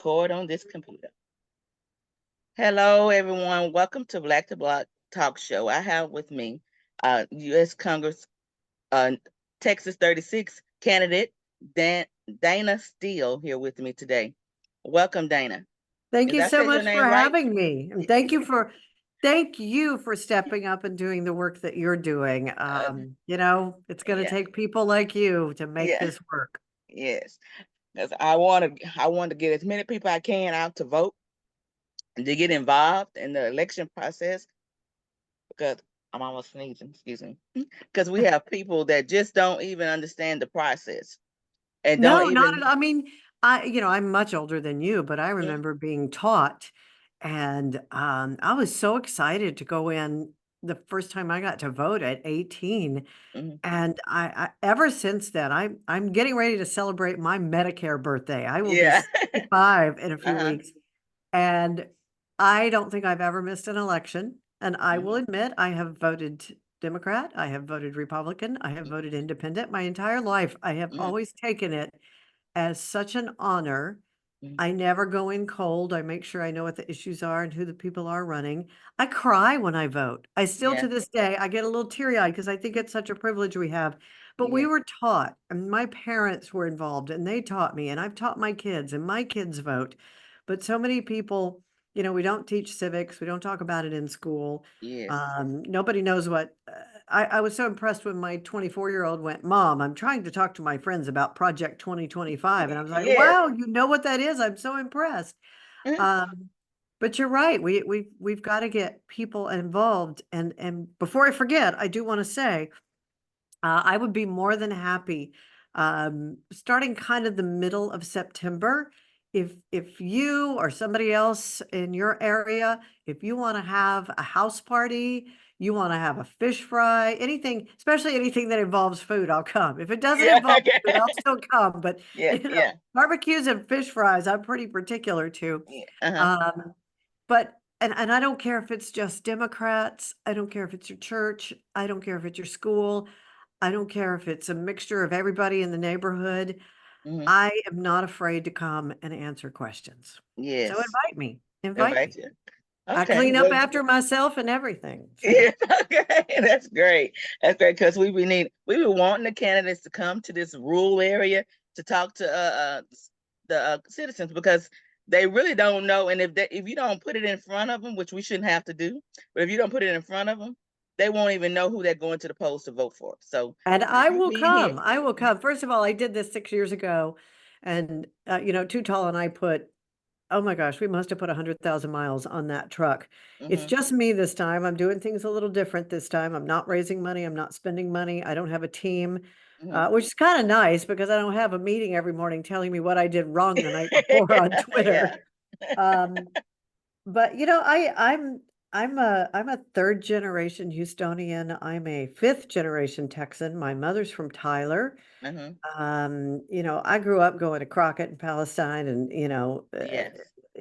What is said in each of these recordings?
record on this computer. Hello, everyone. Welcome to Black to Block Talk Show. I have with me U.S. Congress Texas 36 candidate Dayna Steele here with me today. Welcome, Dayna. Thank Did you I so say your much for name right? having me. And thank you for stepping up and doing the work that you're doing. It's going to Yeah, take people like you to make yeah, this work. yes. Because I want to get as many people I can out to vote and to get involved in the election process because I'm almost sneezing, excuse me. Because we have people that just don't even understand the process and don't No, not even at all. I mean, I'm much older than you, but I mm, remember being taught, and I was so excited to go in the first time I got to vote at 18. mm, And I ever since then, I'm getting ready to celebrate my Medicare birthday. I will be yeah. 65 in a few Uh-huh. weeks. And I don't think I've ever missed an election. And I will Hmm. admit, I have voted Democrat, I have voted Republican, I have voted independent my entire life. I have Hmm. always taken it as such an honor. Hmm. I never go in cold. I make sure I know what the issues are and who the people are running. I cry when I vote. I still, Yeah. to this day, I get a little teary-eyed because I think it's such a privilege we have. But we Yeah. were taught, and my parents were involved, and they taught me, and I've taught my kids, and my kids vote. But so many people, we don't teach civics. We don't talk about it in school. Yes. Nobody knows what. I was so impressed when my 24-year-old went, Mom, I'm trying to talk to my friends about Project 2025. And I was like, Yes. wow, you know what that is? I'm so impressed. Mhm. Um, but you're right. We've got to get people involved. And before I forget, I do want to say, I would be more than happy, starting kind of the middle of September. If you or somebody else in your area, if you want to have a house party, you want to have a fish fry, anything, especially anything that involves food, I'll come. If it doesn't Yeah. involve Okay. food, I'll still come. But Yeah. Yeah. barbecues and fish fries, I'm pretty particular to. Yeah. Uh-huh. Um, but and I don't care if it's just Democrats. I don't care if it's your church. I don't care if it's your school. I don't care if it's a mixture of everybody in the neighborhood. Hmm. I am not afraid to come and answer questions. So Yes. invite me. Invite Invite me. you. I Okay. clean up Well, after myself and everything. So yeah. Okay. That's great. That's great because we were wanting the candidates to come to this rural area to talk to the citizens because they really don't know. And if you don't put it in front of them, which we shouldn't have to do, but if you don't put it in front of them, they won't even know who they're going to the polls to vote for. So and with I you will being here, come. I will come. First of all, I did this 6 years ago, and Too Tall and I put, oh my gosh, we must have put 100,000 miles on that truck. It's hmm, just me this time. I'm doing things a little different this time. I'm not raising money. I'm not spending money. I don't have a team, hmm. which is kind of nice because I don't have a meeting every morning telling me what I did wrong the night before on Yeah. Twitter. Um, but I'm a third generation Houstonian. I'm a fifth generation Texan. My mother's from Tyler. Hmm. I grew up going to Crockett in Palestine and, Yes.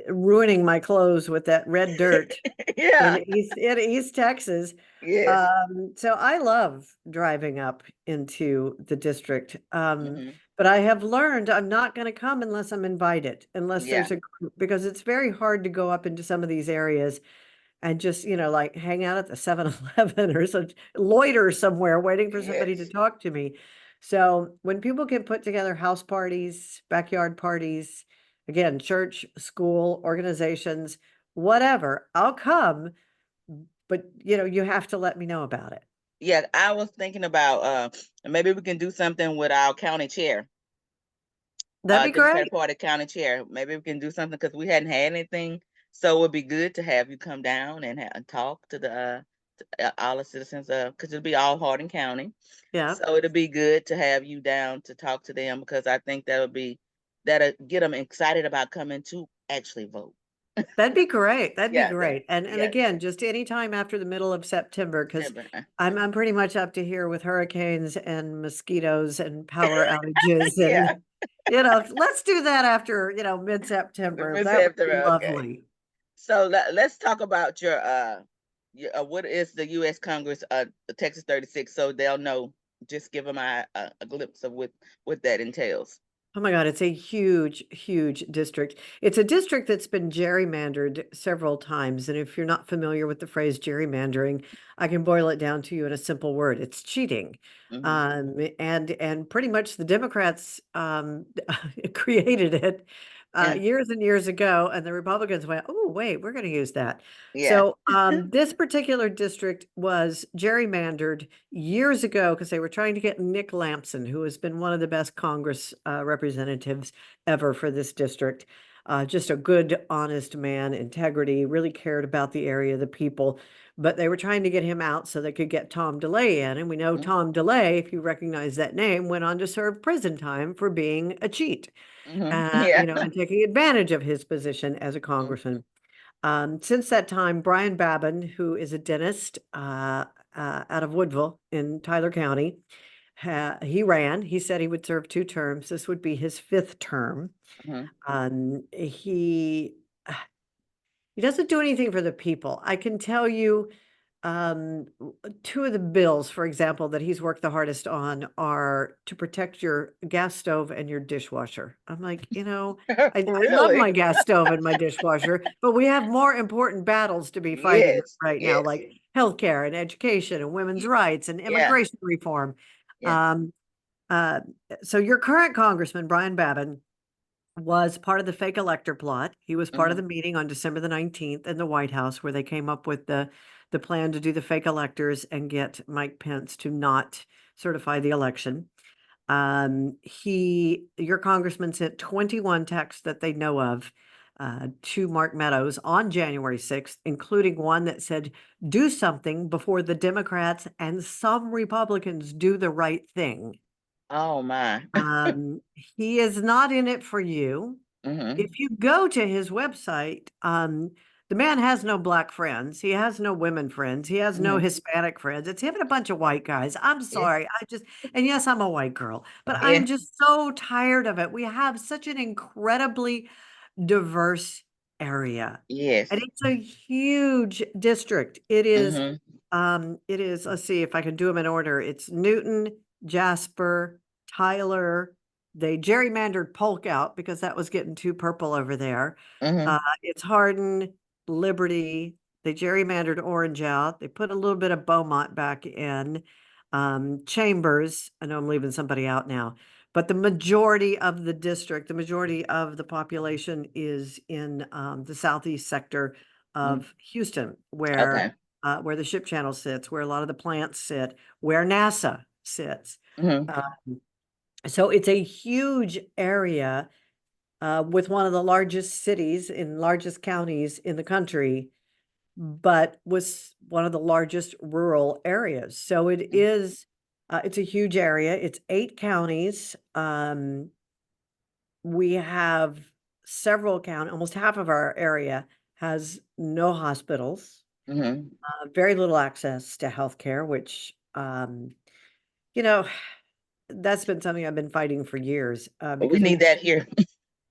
ruining my clothes with that red dirt Yeah. in East Texas. Yes. So I love driving up into the district. Hmm. But I have learned I'm not going to come unless I'm invited, unless Yeah. there's a group, because it's very hard to go up into some of these areas and just, like hang out at the 7-Eleven or some loiter somewhere waiting for somebody to Yes. talk to me. So when people can put together house parties, backyard parties, again, church, school, organizations, whatever, I'll come, but you have to let me know about it. Yeah. I was thinking about maybe we can do something with our county chair, That'd be Democratic great. Party county chair. Maybe we can do something because we hadn't had anything. So it would be good to have you come down and talk to the all the citizens because it'll be all Hardin County. Yeah, So it'll be good to have you down to talk to them because I think that'll get them excited about coming to actually vote. that'd be great. That'd be Yeah, great. And yeah, again, just anytime after the middle of September, because September. I'm pretty much up to here with hurricanes and mosquitoes and power outages. And Yeah, let's do that after, mid-September. That would be September. Okay. lovely. So let's talk about what is the U.S. Congress Texas 36 so they'll know. Just give them a glimpse of what that entails. Oh my God, it's a huge, huge district. It's a district that's been gerrymandered several times. And if you're not familiar with the phrase gerrymandering, I can boil it down to you in a simple word. It's cheating. Hmm. And pretty much the Democrats created it And years and years ago, and the Republicans went, "Oh, wait, we're going to use that." yeah. So this particular district was gerrymandered years ago because they were trying to get Nick Lampson, who has been one of the best Congress representatives ever for this district. Just a good, honest man, integrity, really cared about the area, the people. But they were trying to get him out so they could get Tom DeLay in. And we know Tom DeLay, if you recognize that name, went on to serve prison time for being a cheat, Hmm. Yeah. and taking advantage of his position as a Mhm. congressman. Since that time, Brian Babin, who is a dentist out of Woodville in Tyler County, he ran. He said he would serve 2 terms. This would be his 5th term. Mhm. He doesn't do anything for the people. I can tell you, 2 of the bills, for example, that he's worked the hardest on are to protect your gas stove and your dishwasher. I'm like, I love Really? my gas stove and my dishwasher, but we have more important battles to be fighting Yes. right now, Yes. like healthcare and education and women's rights and Yeah. immigration reform. Yeah. Um, uh, so your current congressman, Brian Babin, was part of the fake elector plot. He was part of Hmm. the meeting on December the 19th in the White House where they came up with the plan to do the fake electors and get Mike Pence to not certify the election. Your congressman sent 21 texts that they know of to Mark Meadows on January 6th, including one that said, "Do something before the Democrats and some Republicans do the right thing." Oh my. He is not in it for you. If Hmm. you go to his website, the man has no black friends. He has no women friends. He has no Hmm. Hispanic friends. It's him and a bunch of white guys. I'm Yeah. sorry. And yes, I'm a white girl, but Yeah. I'm just so tired of it. We have such an incredibly diverse area. Yes. And it's a huge district. Hmm. Let's see if I can do them in order. It's Newton, Jasper, Tyler. They gerrymandered Polk out because that was getting too purple over there. Hmm. It's Hardin, Liberty. They gerrymandered Orange out. They put a little bit of Beaumont back in. Chambers. I know I'm leaving somebody out now, but the majority of the district, the majority of the population is in the southeast sector of Houston, Okay. where the ship channel sits, where a lot of the plants sit, where NASA sits. Hmm. Uh, so it's a huge area with one of the largest cities and largest counties in the country, but was one of the largest rural areas. So it's a huge area. It's 8 counties. We have several counties, almost half of our area has no hospitals, Hmm. very little access to healthcare, which, you know, that's been something I've been fighting for years, We because need that here.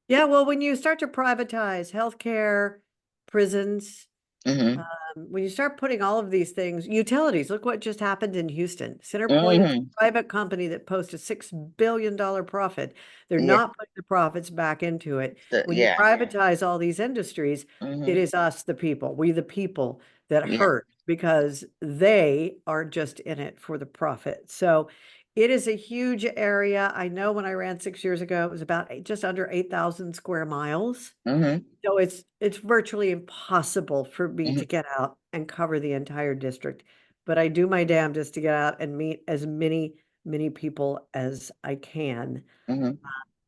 yeah, well, when you start to privatize healthcare, prisons, Hmm. when you start putting all of these things, utilities, look what just happened in Houston. CenterPoint is Hmm. a private company that posted $6 billion profit. They're Yeah. not putting the profits back into it. So, When you yeah. privatize all these industries, it Hmm. is us, the people, we the people that Yeah. hurt because they are just in it for the profit. So it is a huge area. I know when I ran 6 years ago, it was about just under 8,000 square miles. Hmm. So it's virtually impossible for me Hmm. to get out and cover the entire district, but I do my damnedest to get out and meet as many people as I can. Hmm.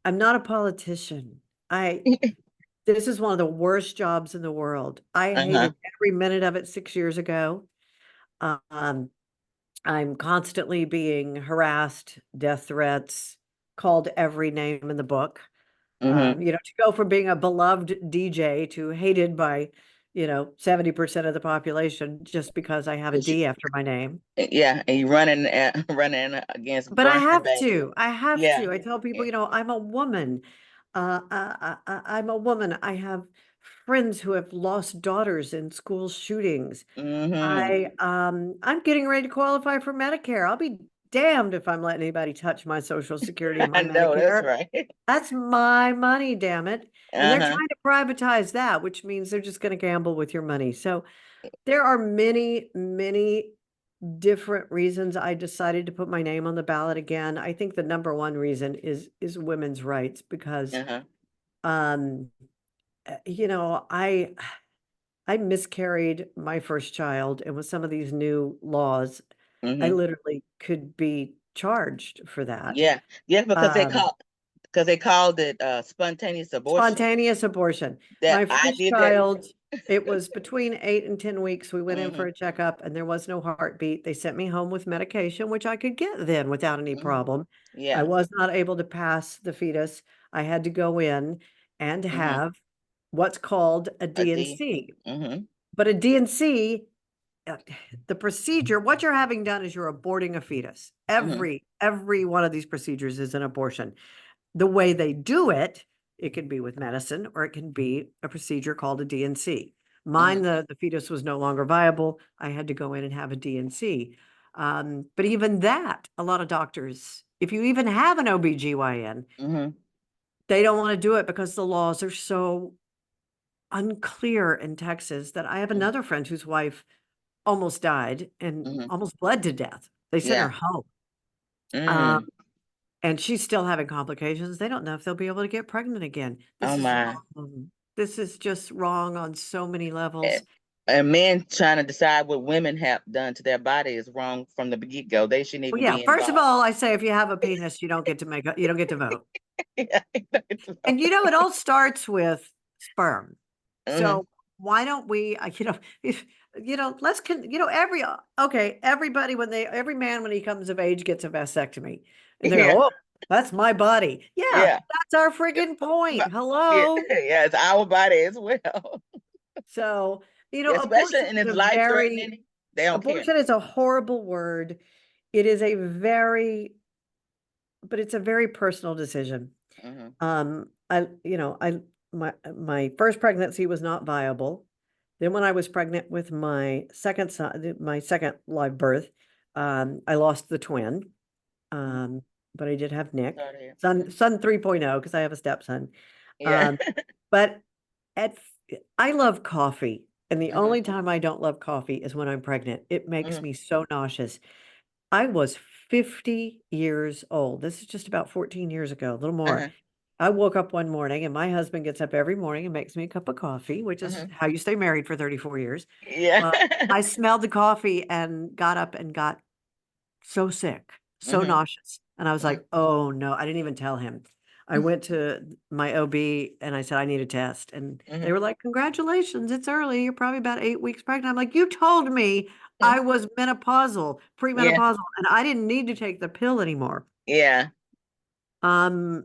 I'm not a politician. I This is one of the worst jobs in the world. I Uh-huh. hated every minute of it 6 years ago. Um, I'm constantly being harassed, death threats, called every name in the book. Hmm. To go from being a beloved DJ to hated by, 70% of the population just because I have a D after my name. Yeah, and you running running against But I burning have bags. to. I have Yeah. to. I tell Yeah. people, I'm a woman. I'm a woman. I have friends who have lost daughters in school shootings. Hmm. I'm getting ready to qualify for Medicare. I'll be damned if I'm letting anybody touch my Social Security and I my know that's Medicare. right. That's my money, damn it. And they're Uh-huh. trying to privatize that, which means they're just going to gamble with your money. So there are many, many different reasons I decided to put my name on the ballot again. I think the number one reason is women's rights because Uh-huh. um you know, I miscarried my first child, and with some of these new laws, I Mm-hmm. literally could be charged for that. Yeah. Yeah, Um, because they called it spontaneous abortion. Spontaneous abortion. That My I first did that. child, it was between 8 and 10 weeks. We went in for Mm-hmm. a checkup and there was no heartbeat. They sent me home with medication, which I could get then without any Hmm. problem. I Yeah. was not able to pass the fetus. I had to go in and Mm-hmm. have what's called a A D. DNC. Mm-hmm. But a DNC, uh, the procedure, what you're having done is you're aborting a fetus. Mm-hmm. Every one of these procedures is an abortion. The way they do it, it can be with medicine or it can be a procedure called a DNC. Mine, Mm-hmm. the fetus was no longer viable. I had to go in and have a DNC. But even that, a lot of doctors, if you even have an OBGYN, Mm-hmm. they don't want to do it because the laws are so unclear in Texas that I have another friend whose wife almost died and Mm-hmm. almost bled to death. They sent her Yeah. home. Um, Mm. and she's still having complications. They don't know if they'll be able to get pregnant again. Oh This is my. wrong. This is just wrong on so many levels. And, and men trying to decide what women have done to their body is wrong from the get-go. They shouldn't Well, even yeah, be first of involved. all, I say if you have a penis, you don't get to vote. Yeah. And it all starts with sperm. Mm-hmm. So why don't we, if, everybody every man when he comes of age gets a vasectomy, and they Yeah. go, oh, that's my body. Yeah, Yeah. that's our friggin' point. Yeah. Hello. Yeah. It's our body as well. So, Yeah, especially abortion and is it's a life very, threatening. They don't care. abortion is a horrible word. It is a very, but it's a very personal decision. Mm-hmm. I, you know, I my first pregnancy was not viable. Then when I was pregnant with my second son, my second live birth, I lost the twin. Mm-hmm. Um, but I did have Nick, Sorry to hear. son 3.0, because I have a stepson. Yeah. Um, but at I love coffee, and the Mm-hmm. only time I don't love coffee is when I'm pregnant. It makes Mm-hmm. me so nauseous. I was 50 years old. This is just about 14 years ago, a little more. Uh-huh. I woke up one morning and my husband gets up every morning and makes me a cup of coffee, which is Mm-hmm. how you stay married for 34 years. Yeah. I smelled the coffee and got up and got so sick, so Mm-hmm. nauseous. And I was Mm-hmm. like, oh no, I didn't even tell him. I went to my OB and I said, I need a test. And they Mm-hmm. were like, congratulations, it's early. You're probably about 8 weeks pregnant. I'm like, you told me I was menopausal, Yeah. premenopausal, and I didn't need to take the pill anymore. Yeah. Um,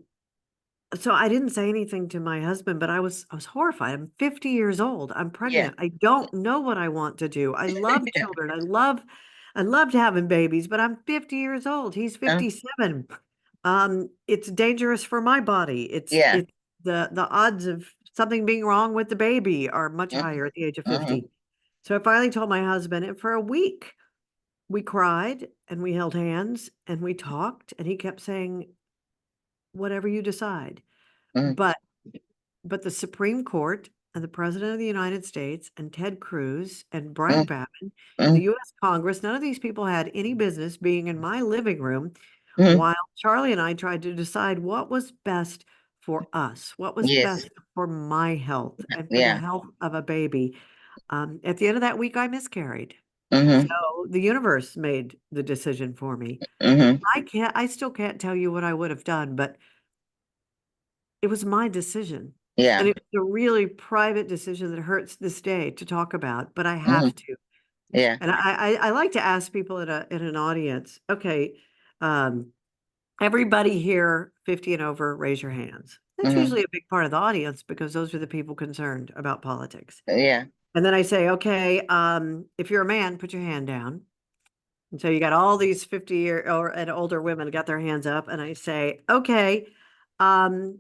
so I didn't say anything to my husband, but I was horrified. I'm 50 years old. I'm Yeah. pregnant. I don't know what I want to do. I love Yeah. children. I loved having babies, but I'm 50 years old. He's Uh, 57. It's dangerous for my body. yeah. It's the odds of something being wrong with the baby are much Mm-hmm. higher at the age of Mm-hmm. 50. So I finally told my husband, and for a week we cried and we held hands and we talked, and he kept saying, whatever you decide. Mm-hmm. But the Supreme Court and the President of the United States and Ted Cruz and Brian Babin and the Mm-hmm. US Congress, none of these people had any business being in my living room Mm-hmm. while Charlie and I tried to decide what was best for us, what was Yes. best for my health and for the Yeah. health of a baby. At the end of that week, I miscarried. Mm-hmm. So the universe made the decision for me. Mm-hmm. I still can't tell you what I would have done, but it was my decision. And Yeah. it's a really private decision that hurts this day to talk about, but I Mm-hmm. have to. Yeah. And I like to ask people in an audience, okay, um, everybody here 50 and over, raise your hands. That's Mm-hmm. usually a big part of the audience because those are the people concerned about politics. Yeah. And then I say, okay, if you're a man, put your hand down. And so you got all these 50 or and older women got their hands up, and I say, okay, um,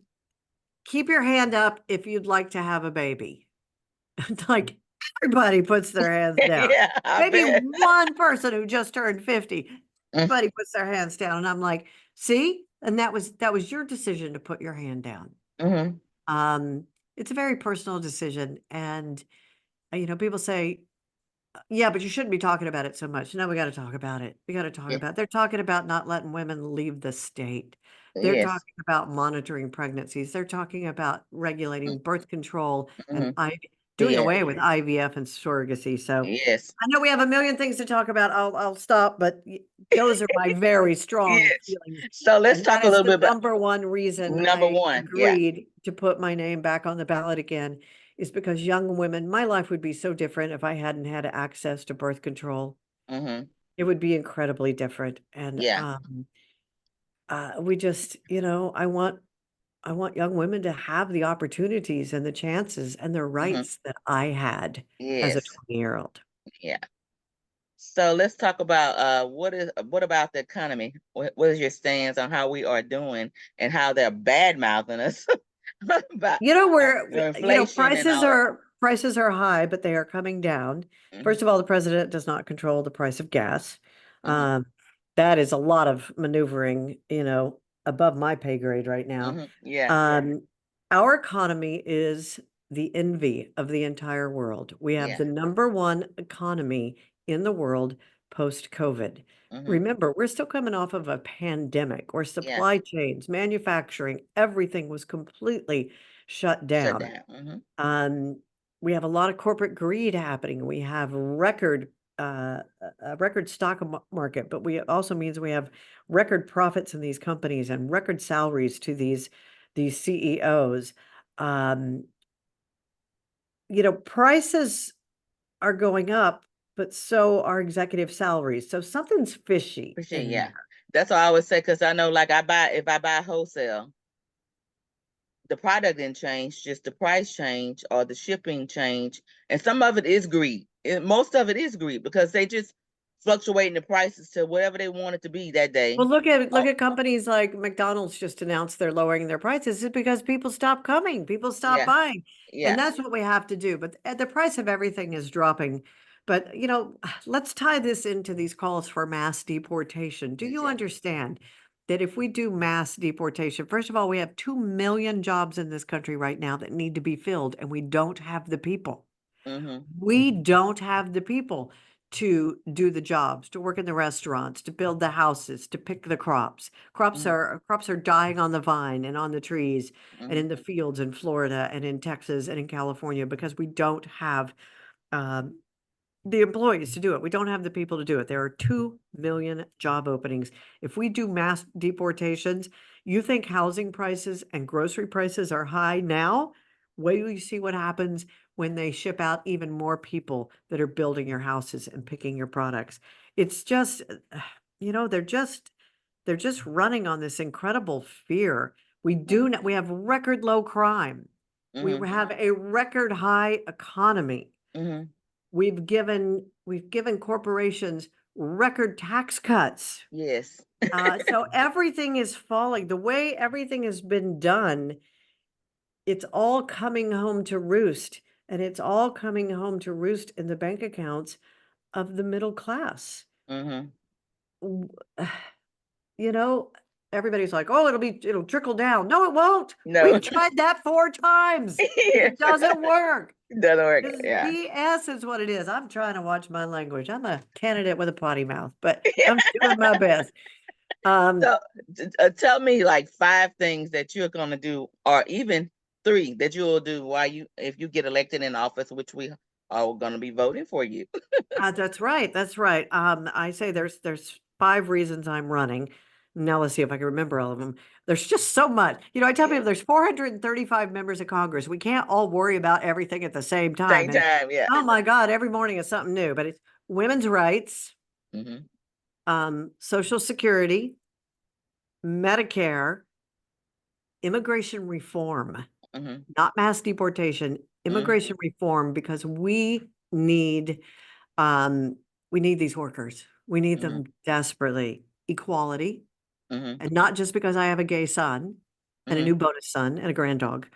keep your hand up if you'd like to have a baby. Like everybody puts their hands down. Yeah. I Maybe bet. one person who just turned 50. Mm, Everybody puts their hands down, and I'm like, see? And that was your decision to put your hand down. mhm, Um, it's a very personal decision. And people say, yeah, but you shouldn't be talking about it so much. No, we got to talk about it. We got to talk yeah, about it. They're talking about not letting women leave the state. They're yes, talking about monitoring pregnancies. They're talking about regulating birth control and mhm, doing yes, away with IVF and surrogacy. So yes, I know we have a million things to talk about. I'll stop, but those are my very strong yes. feelings. So let's And that talk a is little the bit about number one reason number I one. Yeah. agreed to put my name back on the ballot again, is because young women, my life would be so different if I hadn't had access to birth control. Mhm. It would be incredibly different. And Yeah. we just, I want young women to have the opportunities and the chances and the Mhm. rights that I had as a Yes. 20-year-old. Yeah. So let's talk about what about the economy? What is your stance on how we are doing and how they're bad mouthing us about inflation and Prices all that? are high, but they are coming down. Mhm, First of all, the president does not control the price of gas. mhm, Um, that is a lot of maneuvering, above my pay grade right now. mhm. Yeah. Um, our economy is the envy of the entire world. We have Yeah. the number one economy in the world post-COVID. Mhm. Remember, we're still coming off of a pandemic where Yeah. supply chains, manufacturing, everything was completely shut Shut down. down. Mhm. Um, we have a lot of corporate greed happening. We have a record stock market, but we also means we have record profits in these companies and record salaries to these CEOs. Um, Prices are going up, but so are executive salaries. So something's fishy Appreciate. in Yeah. there. That's all I always say because I know, like, if I buy wholesale, the product didn't change, just the price change or the shipping change. And some of it is greed. Most of it is greed because they just fluctuating the prices to whatever they want it to be that day. Well, look Oh, at companies like McDonald's just announced they're lowering their prices. It's because people stop coming, people stop yeah, buying. And yeah, that's what we have to do. But the price of everything is dropping. But, let's tie this into these calls for mass deportation. Do you yeah. understand that if we do mass deportation, first of all, we have 2 million jobs in this country right now that need to be filled, and we don't have the people. Mm-hmm, We don't have the people to do the jobs, to work in the restaurants, to build the houses, to pick the crops. mm-hmm, Crops are dying on the vine and on the trees and mm-hmm, in the fields in Florida and in Texas and in California because we don't have um, the employees to do it. We don't have the people to do it. There are 2 million job openings. If we do mass deportations, you think housing prices and grocery prices are high now? Wait till you see what happens when they ship out even more people that are building your houses and picking your products. It's just, they're just running on this incredible fear. We have record low crime. We mm-hmm, have a record high economy. mm-hmm. We've given corporations record tax cuts. Yes. So everything is falling. The way everything has been done, it's all coming home to roost, and it's all coming home to roost in the bank accounts of the middle class. Mm-hmm. W- You know, everybody's like, "Oh, it'll trickle down." No, it won't. No. We've tried that 4 times. Yeah. It doesn't work. Doesn't work. This is Yeah. BS is what it is. I'm trying to watch my language. I'm a candidate with a potty mouth, but I'm doing my best. Um, So tell me like five things that you're gonna do, or even three that you'll do while if you get elected in office, which we are gonna be voting for you. that's right. That's right. I say there's 5 reasons I'm running. Now let's see if I can remember all of them. There's just so much. I tell Yeah. people there's 435 members of Congress. We can't all worry about everything at the same time. Same And time, yeah. oh my God, every morning is something new. But it's women's rights, Hmm. Social Security, Medicare, immigration reform. Hmm. Not mass deportation, Hmm. immigration reform, because need, um, we need these workers. We need Hmm. them desperately. Equality, Hmm. and not just because I have a gay son and a Hmm. new bonus son and a granddog.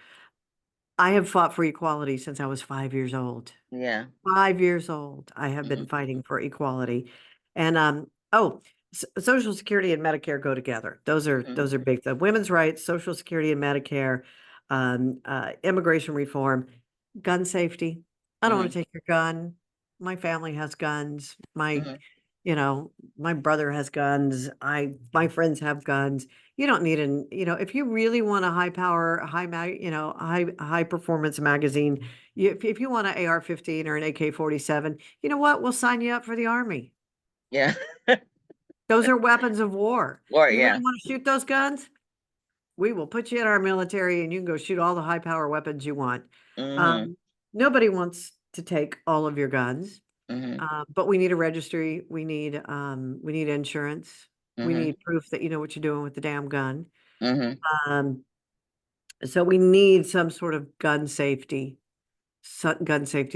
I have fought for equality since I was 5 years old. Yeah. 5 years old, I have been Hmm. fighting for equality. And, oh, Social Security and Medicare go together. Those are big. The women's rights, Social Security and Medicare, immigration reform, gun safety. I don't want to take your gun. My family has guns. My brother has guns. My friends have guns. You don't need if you really want a high power, high performance magazine, if you want an AR-15 or an AK-47, you know what? We'll sign you up for the Army. Yeah. Those are weapons of war. Or You yeah. really want to shoot those guns? We will put you in our military and you can go shoot all the high power weapons you want. Mm-hmm. Um, Nobody wants to take all of your guns, Mm-hmm. but we need a registry. We need insurance. We Mm-hmm. need proof that you know what you're doing with the damn gun. Mm-hmm. Um, so we need some sort of gun safety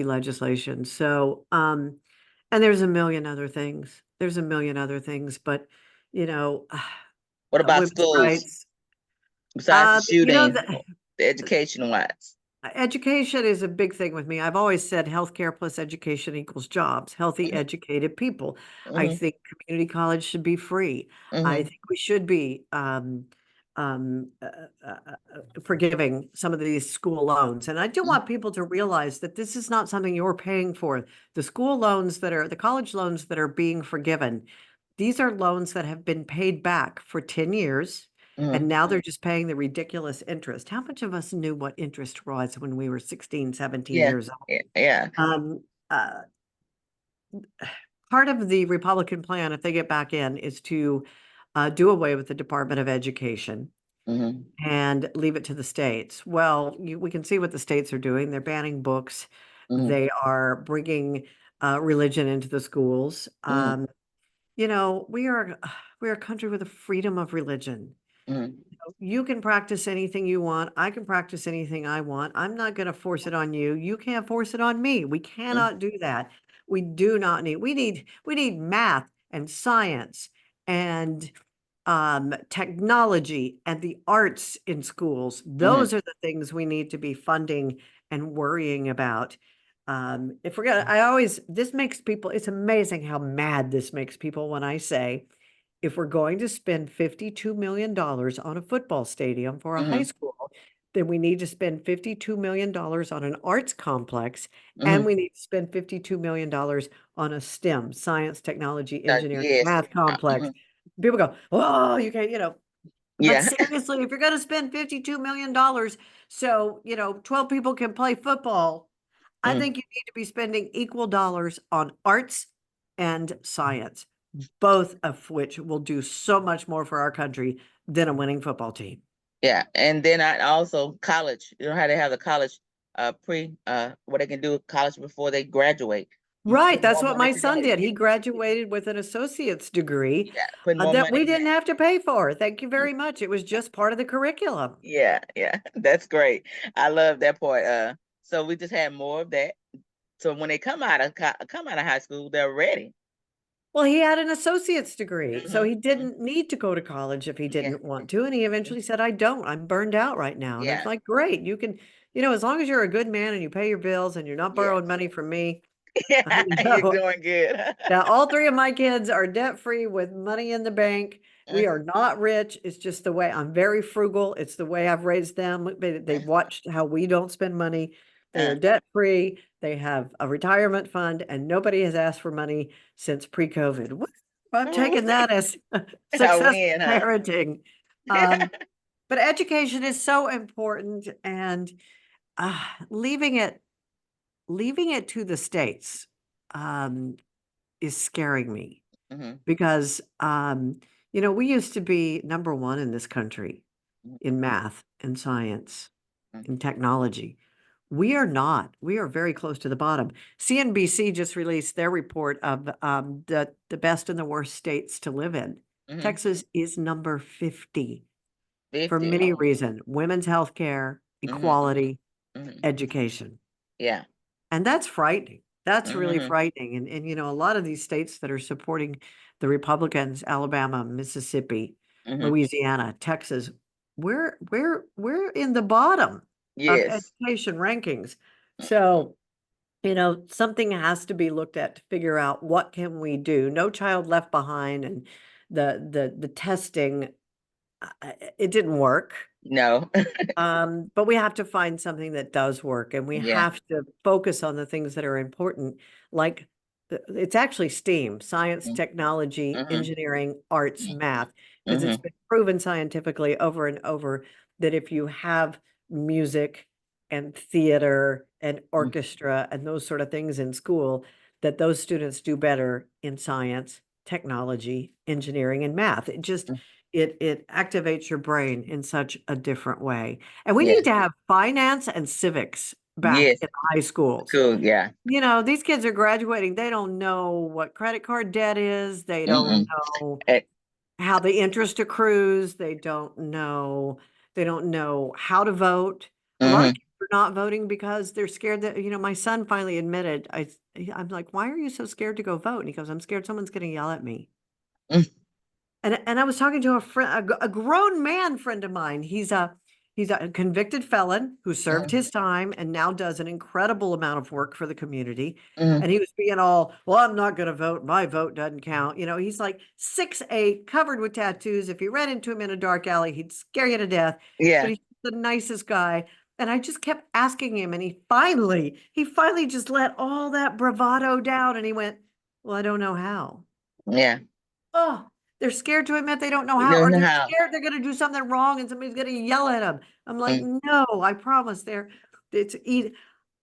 legislation. So, and there's a million other things. There's a million other things, but you know, What about women's schools rights. besides the You know, shooting, the education wise? education is a big thing with me. I've always said healthcare plus education equals jobs, healthy, Mm-hmm. educated people. I Mm-hmm. think community college should be free. I Mm-hmm. think we should be um, uh, forgiving some of these school loans. And I do want people to realize that this is not something you're paying for. The college loans that are being forgiven, these are loans that have been paid back for 10 years. Mm-hmm. And now they're just paying the ridiculous interest. How much of us knew what interest was when we were 16, 17 Yeah. years old? Yeah. Yeah. Um, uh, Part of the Republican plan, if they get back in, is to do away with the Department of Education Mm-hmm. and leave it to the states. Well, we can see what the states are doing. They're banning books. Mm-hmm. They are bringing religion into the schools. Mm-hmm. We are a country with a freedom of religion. Mm-hmm. You can practice anything you want. I can practice anything I want. I'm not going to force it on you. You can't force it on me. We cannot do that. We do not need, we need math and science and technology and the arts in schools. Mm-hmm. Those are the things we need to be funding and worrying about. If we're gonna, this makes people, it's amazing how mad this makes people when I say, if we're going to spend $52 million on a football stadium for a high Mm-hmm. school, then we need to spend $52 million on an arts complex, and Mm-hmm. we need to spend $52 million on a STEM, science, technology, engineering, Yes. math complex. Mhm. People go, oh, you can't, but Yeah. seriously, if you're going to spend $52 million, so, 12 people can play football, I Mm. think you need to be spending equal dollars on arts and science, both of which will do so much more for our country than a winning football team. Yeah. And then I also college, you know how they have the college what they can do with college before they graduate. You Right. put That's more what money my son together. did. He graduated with an associate's degree Yeah, put more that money we in didn't that. have to pay for. Thank you very much. It was just part of the curriculum. Yeah, yeah. That's great. I love that part. So we just had more of that. So when they come out of high school, they're ready. Well, he had an associate's degree, so Hmm. he didn't need to go to college if he Yeah. didn't want to. And he eventually said, I don't. I'm burned out right now. And it's Yeah. like, great. You can, as long as you're a good man and you pay your bills and you're not borrowing Yes. money from me, Yeah, you you're know, doing good. now all three of my kids are debt free with money in the bank. We are not rich. It's just the way I'm very frugal. It's the way I've raised them. They watched how we don't spend money. They are Uh, debt free. They have a retirement fund, and nobody has asked for money since pre-COVID. I'm taking that as I successful win, huh? parenting. Um, but education is so important, and uh, leaving it to the states um, is scaring me Hmm. because we used to be number one in this country in math and science and technology. We are not. We are very close to the bottom. CNBC just released their report of the best and the worst states to live in. Hmm. Texas is number 50 for 50. many reasons: women's health care, Hmm. equality, Hmm. education. Yeah. And that's frightening. That's really Hmm. frightening. And a lot of these states that are supporting the Republicans, Alabama, Mississippi, Hmm. Louisiana, Texas, we're in the bottom of Yes. education rankings. So, something has to be looked at to figure out what can we do. No Child Left Behind and the testing, it didn't work. No. But we have to find something that does work, and we Yeah. have to focus on the things that are important, like it's actually STEAM, science, technology, Mm-hmm. engineering, arts, math, because it's Mm-hmm. been proven scientifically over and over that if you have music and theater and orchestra and those sort of things in school, that those students do better in science, technology, engineering, and math. It activates your brain in such a different way. And we Yeah. need to have finance and civics back Yes. in high schools. Cool. Yeah. These kids are graduating. They don't know what credit card debt is. They don't Mm-mm. know Eh, how the interest accrues. They don't know how to vote. A lot of Mm-hmm. kids are not voting because they're scared that, my son finally admitted, I'm like, why are you so scared to go vote? And he goes, I'm scared someone's going to yell at me. Mm, And I was talking to a friend, a grown man friend of mine. He's a convicted felon who served mm, his time and now does an incredible amount of work for the community. mm. And he was being all, well, I'm not going to vote. My vote doesn't count. He's like 6'8", covered with tattoos. If you ran into him in a dark alley, he'd scare you to death. But Yeah. he's the nicest guy. And I just kept asking him, and he finally just let all that bravado down, and he went, well, I don't know how. Yeah. Oh, they're scared to admit they don't know You how, don't or know they're how. scared they're going to do something wrong and somebody's going to yell at them. I'm like, Mm, no, I promise it's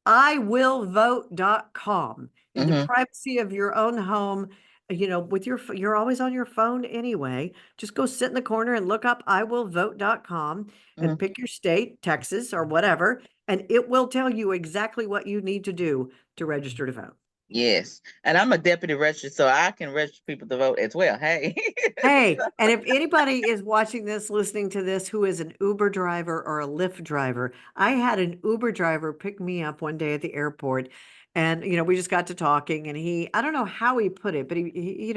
iwillvote.com in the mm-hmm. privacy of your own home. With you're always on your phone anyway. Just go sit in the corner and look up iwillvote.com and Mm-hmm. pick your state, Texas or whatever, and it will tell you exactly what you need to do to register to vote. Yes. And I'm a deputy registered, so I can register people to vote as well. Hey. Hey, and if anybody is watching this, listening to this, who is an Uber driver or a Lyft driver, I had an Uber driver pick me up one day at the airport, and we just got to talking, and I don't know how he put it, but he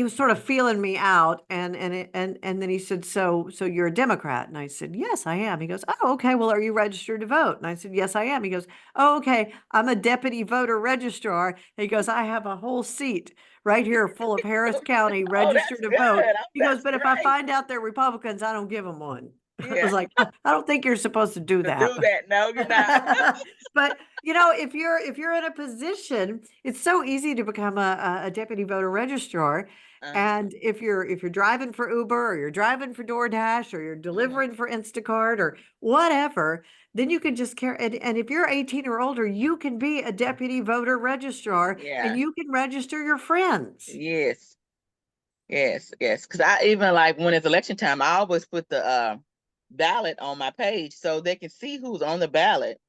was sort of feeling me out, and then he said, so you're a Democrat, and I said, yes, I am. He goes, oh, okay, well, are you registered to vote? And I said, yes, I am. He goes, oh, okay, I'm a deputy voter registrar. He goes, I have a whole seat right here full of Harris County Oh, registered that's to good. vote. He goes, That's but if I great. find out they're Republicans, I don't give them one. I Yeah. was like, I don't think you're supposed to do To that. do that. No, you're not. But if you're in a position, it's so easy to become a deputy voter registrar. Uh, And if you're driving for Uber, or you're driving for DoorDash, or you're mhm. delivering for Instacart or whatever, then you can just carry, and if you're 18 or older, you can be a deputy voter registrar, and Yeah. you can register your friends. Yes. Yes. Yes. Because I even like when it's election time, I always put the ballot on my page so they can see who's on the ballot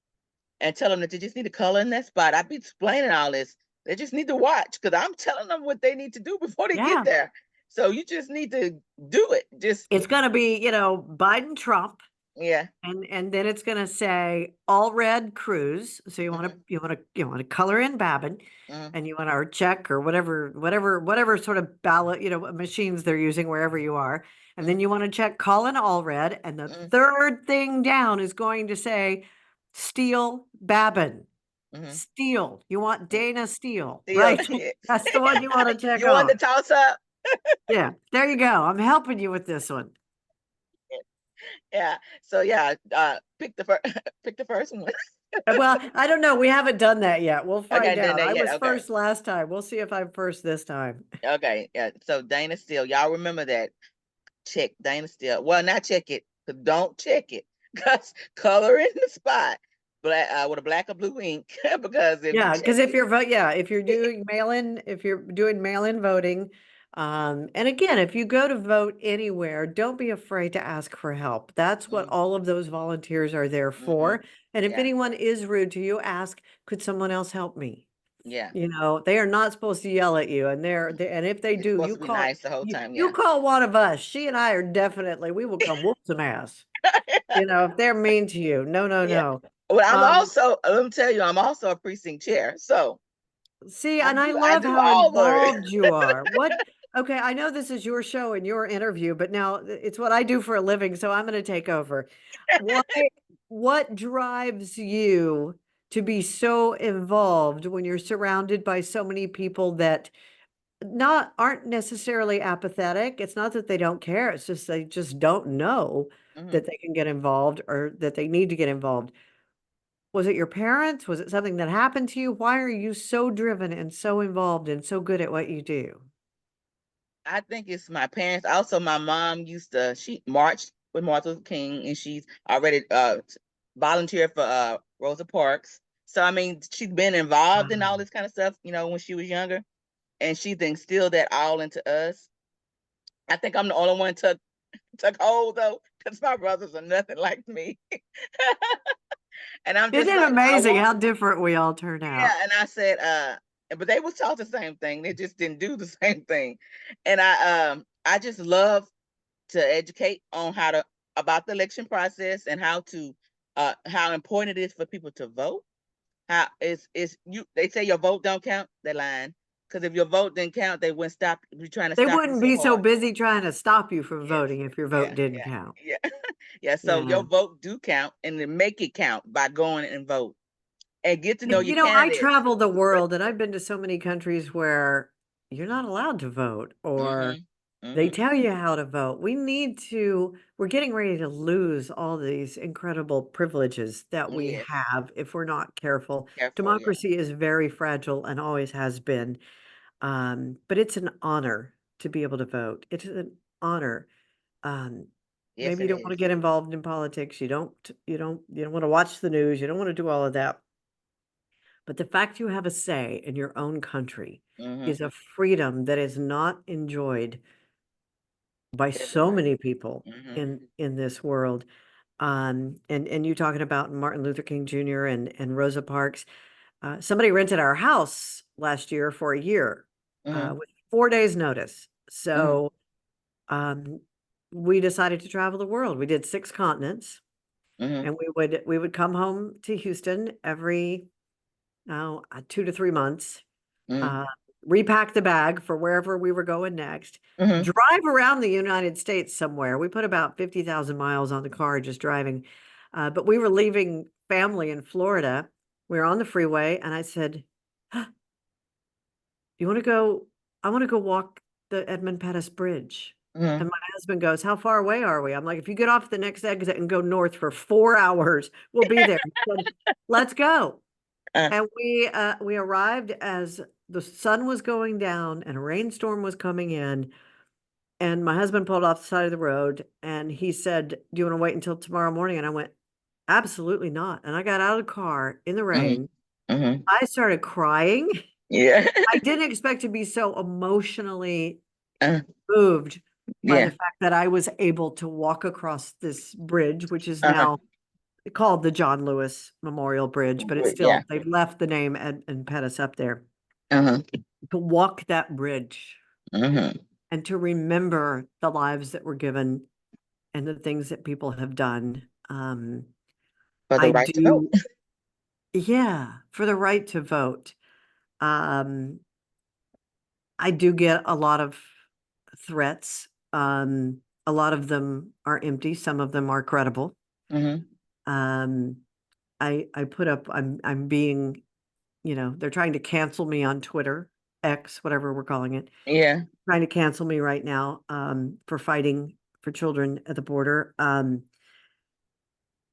and tell them that they just need to color in that spot. I be explaining all this. They just need to watch because I'm telling them what they need to do before they get Yeah. there. So you just need to do it. Just It's going to be, Biden, Trump, yeah. and then it's going to say all red Cruz. So you want to Mm-hmm. color in Babin, Mm-hmm. and you want to check, or whatever sort of ballot, machines they're using wherever you are. And then you want to check Colin Allred, and the Mm-hmm. third thing down is going to say Steele Babin. Mm-hmm. Steele. You want Dayna Steele, Still, right? That's the one you want to check you want off. to toss up? Yeah, there you go. I'm helping you with this one. Yeah. So yeah, pick the first, pick the first one. Well, I don't know. We haven't done that yet. We'll Okay, find done out. that I yet. was Okay. first last time. We'll see if I'm first this time. Okay. Yeah. So Dayna Steele, y'all remember that? Check Dayna Steele. Well, not check it. Don't check it. Cause color in the spot black with a black or blue ink. Because if you Yeah, check because if it, you're if you're doing mail-in voting, and again, if you go to vote anywhere, don't be afraid to ask for help. That's what mm, all of those volunteers are there mm-hmm, for. And if yeah, anyone is rude to you, ask, could someone else help me? yeah. They are not supposed to yell at you, and if they You're do, supposed you to be call nice the whole you, time. you Yeah. call one of us. She and I are definitely, we will come whoop some ass. If they're mean to you. No, no, Yeah. no. Well, I'm Um, also, let me tell you, I'm also a precinct chair. So See, and I I love do how all the involved you are. Okay, I know this is your show and your interview, but now it's what I do for a living, so I'm going to take over. Why, what drives you to be so involved when you're surrounded by so many people that aren't necessarily apathetic. It's not that they don't care. It's just they just don't know Hmm. that they can get involved or that they need to get involved. Was it your parents? Was it something that happened to you? Why are you so driven and so involved and so good at what you do? I think it's my parents. Also, my mom she marched with Martin Luther King, and she's already volunteered for Rosa Parks. So I mean, she's been involved in all Wow. this kind of stuff, when she was younger, and she's instilled that all into us. I think I'm the only one took hold though, because my brothers are nothing like me. And I'm Isn't just it like, I amazing want, how different we all turn out? yeah. And I said, but they was taught the same thing. They just didn't do the same thing. And I just love to educate on about the election process and how important it is for people to vote. How is you they say your vote don't count, that line. Because if your vote didn't count, they wouldn't stop you trying to They stop you wouldn't so be so hard. busy trying to stop you from Yes. voting if your vote Yeah, didn't yeah, count. yeah. Yeah. So Yeah. your vote do count, and then make it count by going and vote and get to know And, your I candidates. travel the world and I've been to so many countries where you're not allowed to vote or Mm-hmm. they Mm-hmm. tell you how to vote. We're getting ready to lose all these incredible privileges that we Yes. have if we're not careful. Careful, yeah. Democracy is very fragile and always has been. But it's an honor to be able to vote. It's an honor. Um, Yes, Maybe you it don't want to is. get involved in politics. You don't want to watch the news. You don't want to do all of that. But the fact you have a say in your own country Mm-hmm. is a freedom that is not enjoyed by so Everybody. many people Mm-hmm. in this world. And you talking about Martin Luther King Jr. and Rosa Parks. Somebody rented our house last year for a year Mm-hmm. with 4 days notice. Mm-hmm. So um, we decided to travel the world. We did 6 continents, Mm-hmm. and we would come home to Houston every 2 to 3 months, Mm-hmm. uh, repack the bag for wherever we were going next, Mm-hmm. drive around the United States somewhere. We put about 50,000 miles on the car just driving. But we were leaving family in Florida. We were on the freeway, and I said, you want to go? I want to go walk the Edmund Pettus Bridge. Mm-hmm. And my husband goes, how far away are we? I'm like, if you get off the next exit and go north for 4 hours, we'll be there. He said, let's go. Uh, And we arrived as the sun was going down and a rainstorm was coming in. And my husband pulled off the side of the road and he said, do you want to wait until tomorrow morning? And I went, absolutely not. And I got out of the car in the mm-hmm. rain. Mm-hmm. I started crying. Yeah. I didn't expect to be so emotionally Uh, moved by the yeah. fact that I was able to walk across this bridge, which is Uh-huh. now called the John Lewis Memorial Bridge, but it's Yeah. still, they've left the name and Pettus up there. Uh-huh. To walk that bridge Mm-hmm. and to remember the lives that were given and the things that people have done. For the I right to vote. do, yeah, for the right to vote. Um, I do get a lot of threats. A lot of them are empty, some of them are credible. Mm-hmm. Um, I put up, I'm being, they're trying to cancel me on Twitter, X, whatever we're calling it, Yeah. trying to cancel me right now for fighting for children at the border.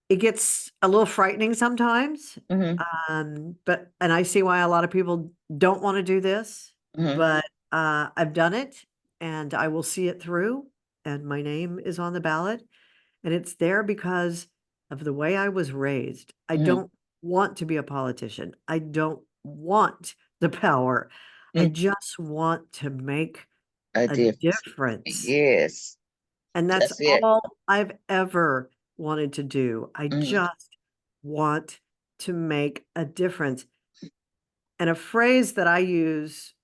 It gets a little frightening sometimes, Mm-hmm. and I see why a lot of people don't want to do this, Mm-hmm. but I've done it and I will see it through. And my name is on the ballot, and it's there because of the way I was raised. I Mm-hmm. don't want to be a politician. I don't want the power. I Mm-hmm. just want to make A a difference. difference. Yes. And that's That's it. all I've ever wanted to do. I Mm-hmm. just want to make a difference. And a phrase that I use,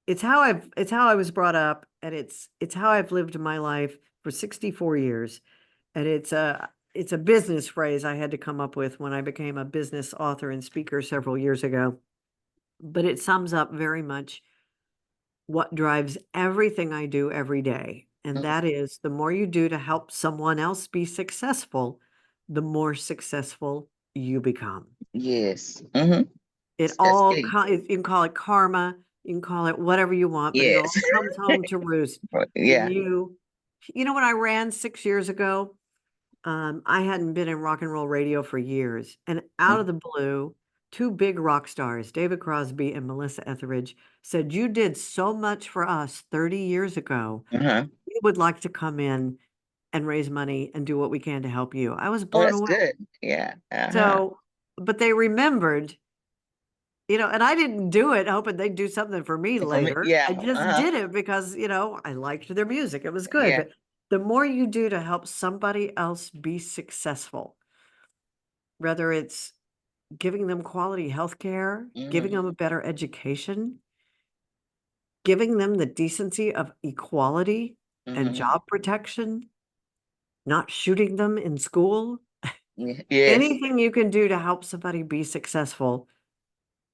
it's how I was brought up, and it's how I've lived my life for 64 years. And it's a business phrase I had to come up with when I became a business author and speaker several years ago. But it sums up very much what drives everything I do every day. And Mm-hmm. that is the more you do to help someone else be successful, the more successful you become. Yes. Mm-hmm. It That's all, key. you can call it karma. You can call it whatever you want, but it all Yes. comes home to roost when Yeah. when I ran 6 years ago, I hadn't been in rock and roll radio for years, and out of the blue, two big rock stars, David Crosby and Melissa Etheridge, said, "You did so much for us 30 years ago. Uh-huh. We would like to come in and raise money and do what we can to help you." I was Oh, blown that's away. good. Yeah. Uh-huh. So, but they remembered, and I didn't do it hoping they'd do something for me For me, later. yeah. I just Uh-huh. did it because, I liked their music. It was good. Yeah. But the more you do to help somebody else be successful, whether it's giving them quality health care, giving Mm-hmm. them a better education, giving them the decency of equality and Mm-hmm. job protection, not shooting them in school, Yes. anything you can do to help somebody be successful,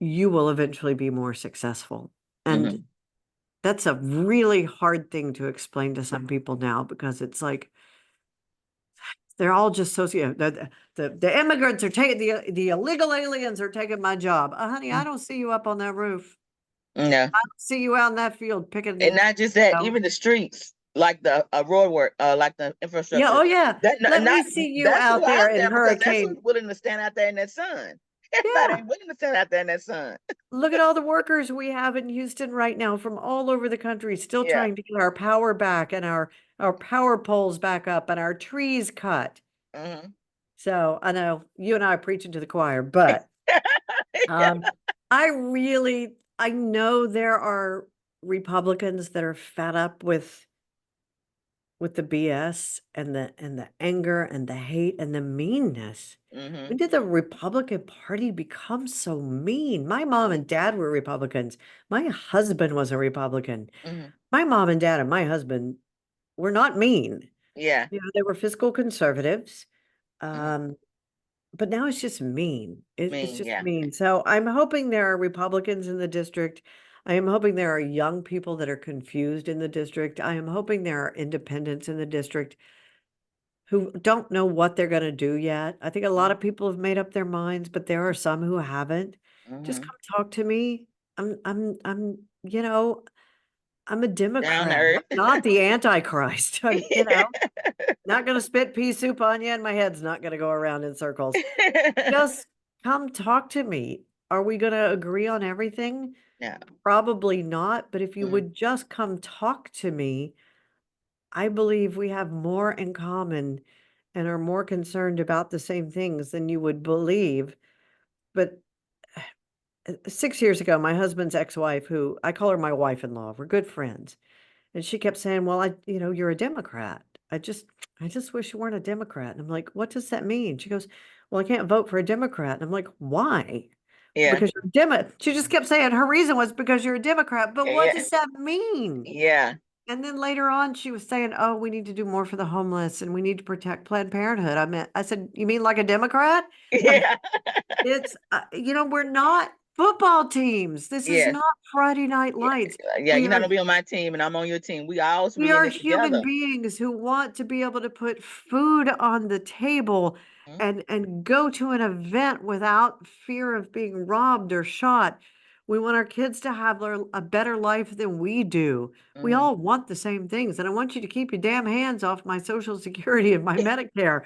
you will eventually be more successful. And Mm-hmm. that's a really hard thing to explain to some people now because it's like they're all just the immigrants are taking the illegal aliens are taking my job. Honey, I don't see you up on that roof. No. I don't see you out in that field picking, And not just that, know. even the streets, like the road work, like the Yeah, infrastructure. oh yeah. That Let me not see you that's who out there out in there because that's who's hurricane. willing to stand out there in that sun. Everybody Yeah. ain't willing to stand out there in that sun. Look at all the workers we have in Houston right now from all over the country, still Yeah. trying to get our power back and our power poles back up and our trees cut. Mm-hmm. So I know you and I are preaching to the choir, but um, I know there are Republicans that are fed up with the BS and the anger and the hate and the meanness. Mm-hmm. When did the Republican Party become so mean? My mom and dad were Republicans. My husband was a Republican. Mm-hmm. My mom and dad and my husband were not mean. Yeah. They were fiscal conservatives. Mm-hmm. Um, but now it's just mean. It's Mean, just yeah. mean. So I'm hoping there are Republicans in the district. I am hoping there are young people that are confused in the district. I am hoping there are independents in the district who don't know what they're going to do yet. I think a lot of people have made up their minds, but there are some who haven't. Just Mm-hmm. come talk to me. I'm a Down to Democrat. I'm earth. not the Antichrist. I'm, not going to spit pea soup on you, and my head's not going to go around in circles. Just come talk to me. Are we going to agree on everything? Yeah. Probably not. But if you Mm-hmm. would just come talk to me, I believe we have more in common and are more concerned about the same things than you would believe. But 6 years ago, my husband's ex-wife, who I call her my wife-in-law, we're good friends. And she kept saying, "Well, you're a Democrat. I just wish you weren't a Democrat." And I'm like, "What does that mean?" She goes, "Well, I can't vote for a Democrat." And I'm like, "Why?" Yeah. "Because you're a Demo." She just kept saying her reason was because you're a Democrat. But what Yeah. does that mean? Yeah. And then later on, she was saying, "Oh, we need to do more for the homeless and we need to protect Planned Parenthood." I said, "You mean like a Democrat?" I mean, Yeah. we're not football teams. This is Yes. not Friday Night Yeah. Lights. Yeah. We You're not are gonna be on my team and I'm on your team. We all should We be in are this human together. beings who want to be able to put food on the table Mm-hmm. and go to an event without fear of being robbed or shot. We want our kids to have a better life than we do. We Mm-hmm. all want the same things. And I want you to keep your damn hands off my Social Security and my Medicare.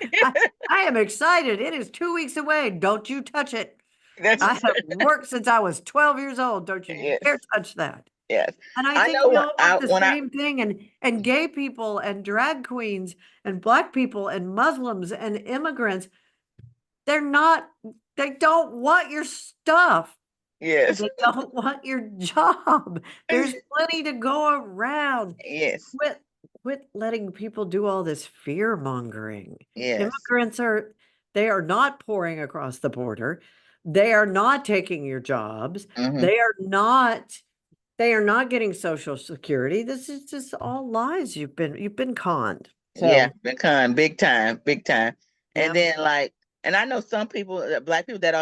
I am excited. It is 2 weeks away. Don't you touch it. I That's have worked since I was 12 years old. Don't you dare yes. touch that. Yes. And I I think know we all want the when I same thing, and gay people and drag queens and Black people and Muslims and immigrants, they're not they don't want your stuff. yes. They don't want your job. There's plenty to go around. Yes. Quit quit letting people do all this fear mongering. Yes. Immigrants they are not pouring across the border. They are not taking your jobs. Mm-hmm. They are not getting Social Security. This is just all lies. You've been conned. Yeah, So, become big time, big time. And yeah. then like, and I know some people, black people that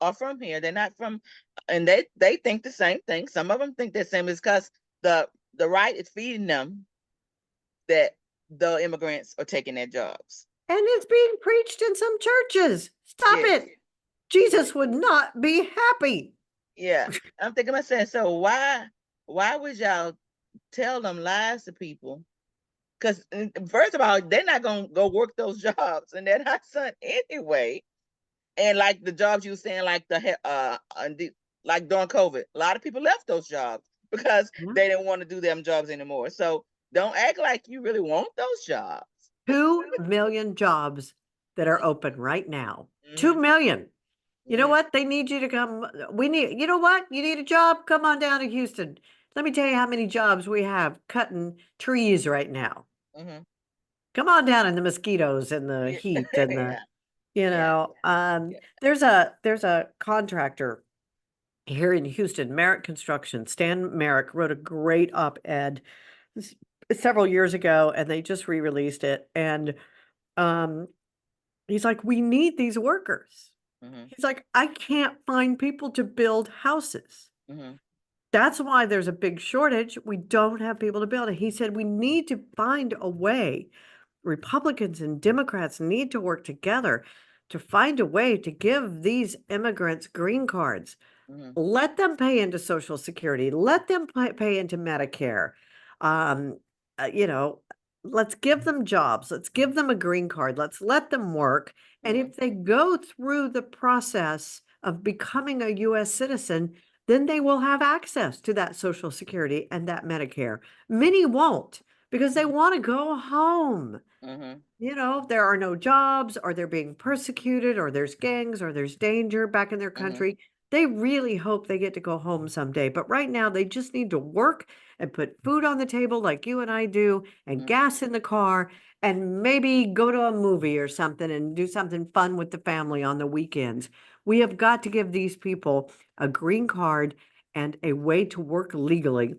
are from here. They're not from, and they think the same thing. Some of them think the same. Is because the right is feeding them that the immigrants are taking their jobs. And it's being preached in some churches. Stop Yes, it. Jesus would not be happy. Yeah. I'm thinking myself, so why would y'all tell them lies to people? Because first of all, they're not gonna go work those jobs, and they're not son anyway. And like the jobs you were saying, like like during COVID, a lot of people left those jobs because Yeah. they didn't want to do them jobs anymore. So don't act like you really want those jobs. 2 million jobs that are open right now. 2 Mm-hmm, million. You know mm-hmm, what? They need you to come. We need, you know what? You need a job? Come on down to Houston. Let me tell you how many jobs we have cutting trees right now. mm-hmm. Come on down in the mosquitoes and the Yeah, heat and the, yeah, you yeah, know, yeah. there's a contractor here in Houston, Merrick Construction. Stan Merrick wrote a great op-ed several years ago, and they just re-released it. And um, he's like, we need these workers. Mm-hmm, He's like, I can't find people to build houses. mm-hmm, That's why there's a big shortage. We don't have people to build it. He said, we need to find a way. Republicans and Democrats need to work together to find a way to give these immigrants green cards. mm-hmm, Let them pay into Social Security. Let them pay into Medicare. Um, you know, let's give them jobs. Let's give them a green card. Let's let them work. And mm-hmm, if they go through the process of becoming a US citizen, then they will have access to that Social Security and that Medicare. Many won't because they want to go home. mm-hmm, There are no jobs, or they're being persecuted, or there's gangs, or there's danger back in their mm-hmm, country. They really hope they get to go home someday. But right now, they just need to work and put food on the table like you and I do, and mm-hmm, gas in the car, and maybe go to a movie or something and do something fun with the family on the weekends. We have got to give these people a green card and a way to work legally,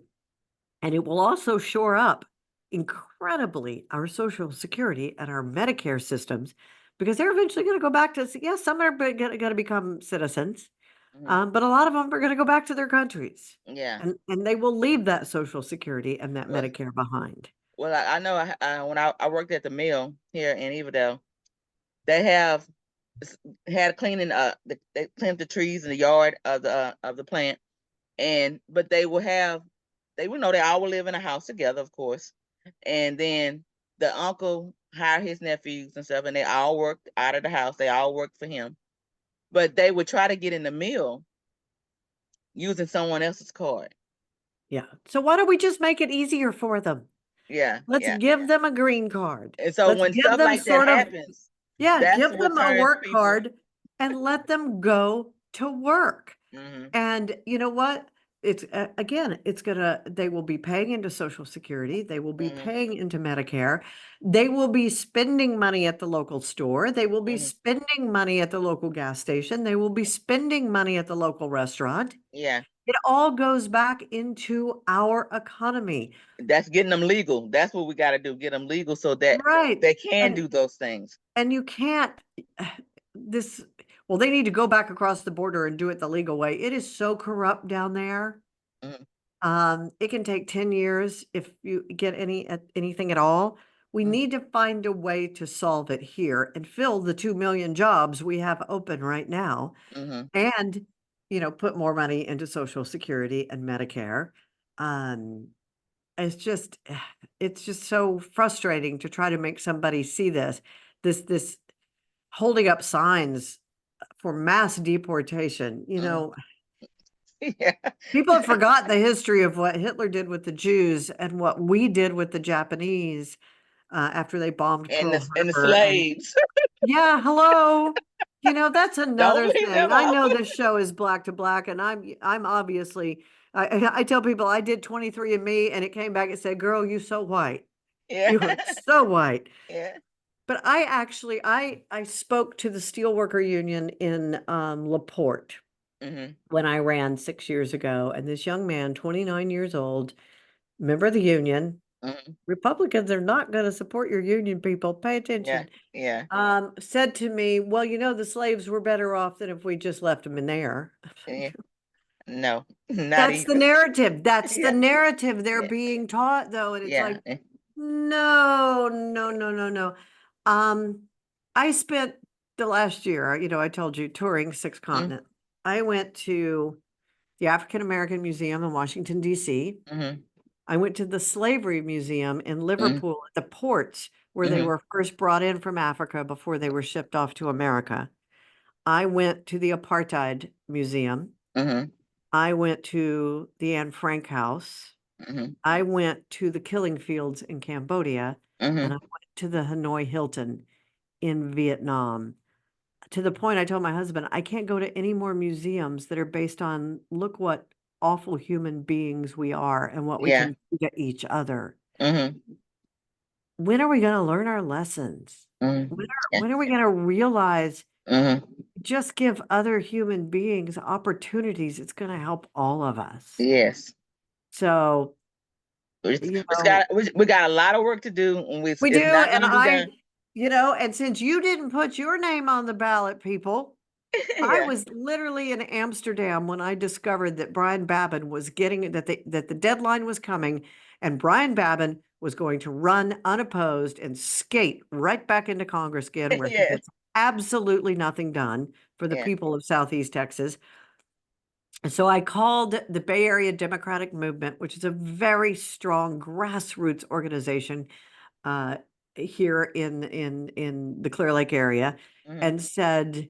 and it will also shore up incredibly our Social Security and our Medicare systems, because they're eventually going to go back to, yes, some are going to become citizens, mm-hmm. but a lot of them are going to go back to their countries, Yeah. and they will leave that Social Security and that Well, Medicare behind. well, I know when I worked at the mill here in Everdale, they have had cleaning they cleaned the trees in the yard of the plant, and but they would know they all would live in a house together, of course, and then the uncle hired his nephews and stuff, and they all worked out of the house. They all worked for him, but they would try to get in the mill using someone else's card. Yeah. So why don't we just make it easier for them? Yeah, Let's yeah. give them a green card. And so Let's when give stuff them like that sort of, happens, yeah, that's give what them a turns work people. card and let them go to work. Hmm. And you know what? It's again, they will be paying into Social Security. They will be Hmm. paying into Medicare. They will be spending money at the local store. They will be Hmm. spending money at the local gas station. They will be spending money at the local restaurant. Yeah, It all goes back into our economy. that's getting them legal. That's what we got to do. Get them legal so that Right. they can And do those things. and you can't this well, they need to go back across the border and do it the legal way. It is so corrupt down there. Hmm. It can take 10 years if you get anything at all. We need to find a way to solve it here and fill the 2 million jobs we have open right now, Hmm. and, put more money into Social Security and Medicare. Um, it's just it's just so frustrating to try to make somebody see this holding up signs for mass deportation. Hmm. Yeah, People have forgotten the history of what Hitler did with the Jews and what we did with the Japanese after they bombed Pearl and the Harbor. And slaves. yeah, hello. That's Don't another leave thing. them I off. know this show is Black to Black, and I'm obviously, I tell people I did 23andMe, and it came back and said, "Girl, you so white. Yeah, You are so white." yeah. But I spoke to the Steelworker Union in LaPorte Hmm. when I ran 6 years ago, and this young man, 29 years old, member of the union. Hmm. Republicans are not going to support your union, people. Pay Yeah, attention. yeah, Said to me, well, the slaves were better off than if we just left them in there. yeah. No, not That's the even. narrative. That's the Yeah, narrative they're yeah, being taught, though. And it's yeah. like, no, no, no, no, no. Um, I spent the last year, I told you, touring 6 Mm-hmm. continents. I went to the African American Museum in Washington, D.C. Mm-hmm. I went to the Slavery Museum in Mm-hmm. Liverpool at the ports where they Mm-hmm. were first brought in from Africa before they were shipped off to America. I went to the Apartheid Museum. Mm-hmm. I went to the Anne Frank House. Mm-hmm. I went to the killing fields in Cambodia, and I Mm-hmm. went to the Hanoi Hilton in Vietnam. To the point I told my husband, I can't go to any more museums that are based on look what awful human beings we are and what we Yeah. can do to each other. Mm-hmm. When are we going to learn our lessons? Mm-hmm. Yeah. When are we going to realize Mm-hmm. just give other human beings opportunities? It's going to help all of us. Yes. So, you know, We got a lot of work to do, and we do. it's not going And to be done. and since you didn't put your name on the ballot, people, I Yeah. was literally in Amsterdam when I discovered that Brian Babin was getting that the deadline was coming, and Brian Babin was going to run unopposed and skate right back into Congress again, where he Yes. gets absolutely nothing done for the Yeah. people of Southeast Texas. So I called the Bay Area Democratic Movement, which is a very strong grassroots organization uh, here in the Clear Lake area, Mm-hmm. and said,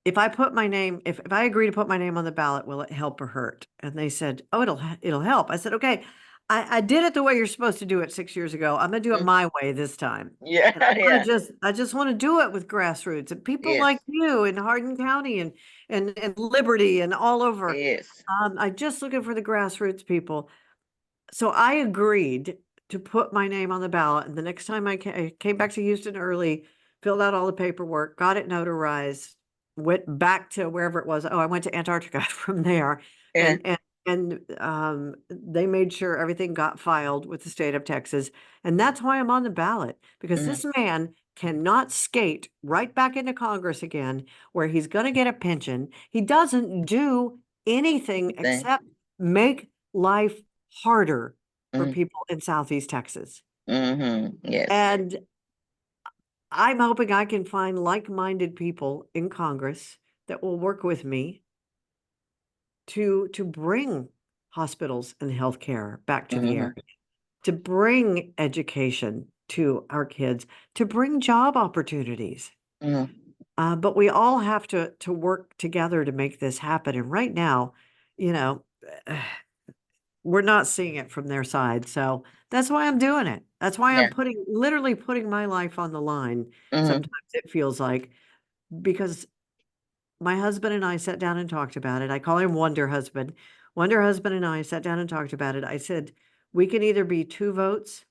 if I put my name, if I agree to put my name on the ballot, will it help or hurt? And they said, oh, it'll help. I said, okay, I did it the way you're supposed to do it 6 years ago. I'm gonna do it Mm-hmm. my way this time. Yeah. And Yeah. I just want to do it with grassroots and people Yes. like you in Hardin County and Liberty and all over. Yes. I'm just looking for the grassroots people. So I agreed to put my name on the ballot. And the next time I came back to Houston early, filled out all the paperwork, got it notarized, went back to wherever it was. Oh, I went to Antarctica from there. Yeah. And they made sure everything got filed with the state of Texas. And that's why I'm on the ballot, because Mm-hmm. this man cannot skate right back into Congress again, where he's going to get a pension. He doesn't do anything Thing. except make life harder for Mm-hmm. people in Southeast Texas. Mm-hmm. Yes. And I'm hoping I can find like-minded people in Congress that will work with me to bring hospitals and healthcare back to the Mm-hmm. area, to bring education to our kids, to bring job opportunities. Mm-hmm. But we all have to work together to make this happen. And right now, you know, we're not seeing it from their side. So that's why I'm doing it. That's why I'm Yeah. literally putting my life on the line. Mm-hmm. Sometimes it feels like, because my husband and I sat down and talked about it. I call him Wonder Husband. Wonder Husband and I sat down and talked about it. I said, we can either be 2 votes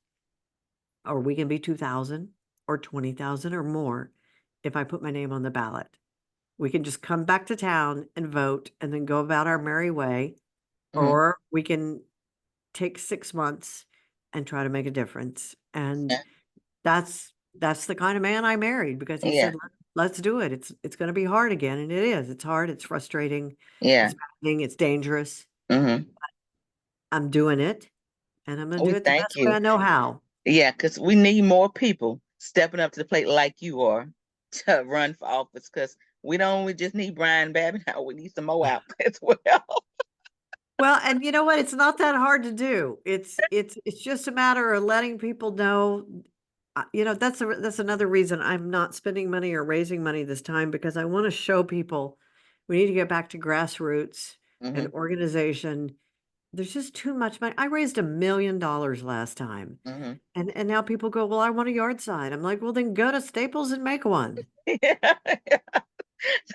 or we can be 2,000 or 20,000 or more if I put my name on the ballot. We can just come back to town and vote and then go about our merry way, Mm-hmm. or we can take 6 months and try to make a difference. And Yeah. that's the kind of man I married, because he Yeah. said, let's do it. It's going to be hard again. And it is. It's hard. It's frustrating. Yeah. It's maddening. It's dangerous. Mm-hmm. I'm doing it, and I'm going to We do it the thank best way you. I know how. Yeah, because we need more people stepping up to the plate like you are to run for office. Because we just need Brian Babbitt now. We need some more out as well. Well, and you know what? It's not that hard to do. It's just a matter of letting people know. That's another reason I'm not spending money or raising money this time, because I want to show people we need to get back to grassroots and Mm-hmm. organization. There's just too much money. I raised $1 million last time, Mm-hmm. and now people go, well, I want a yard sign. I'm like, well, then go to Staples and make one. Yeah.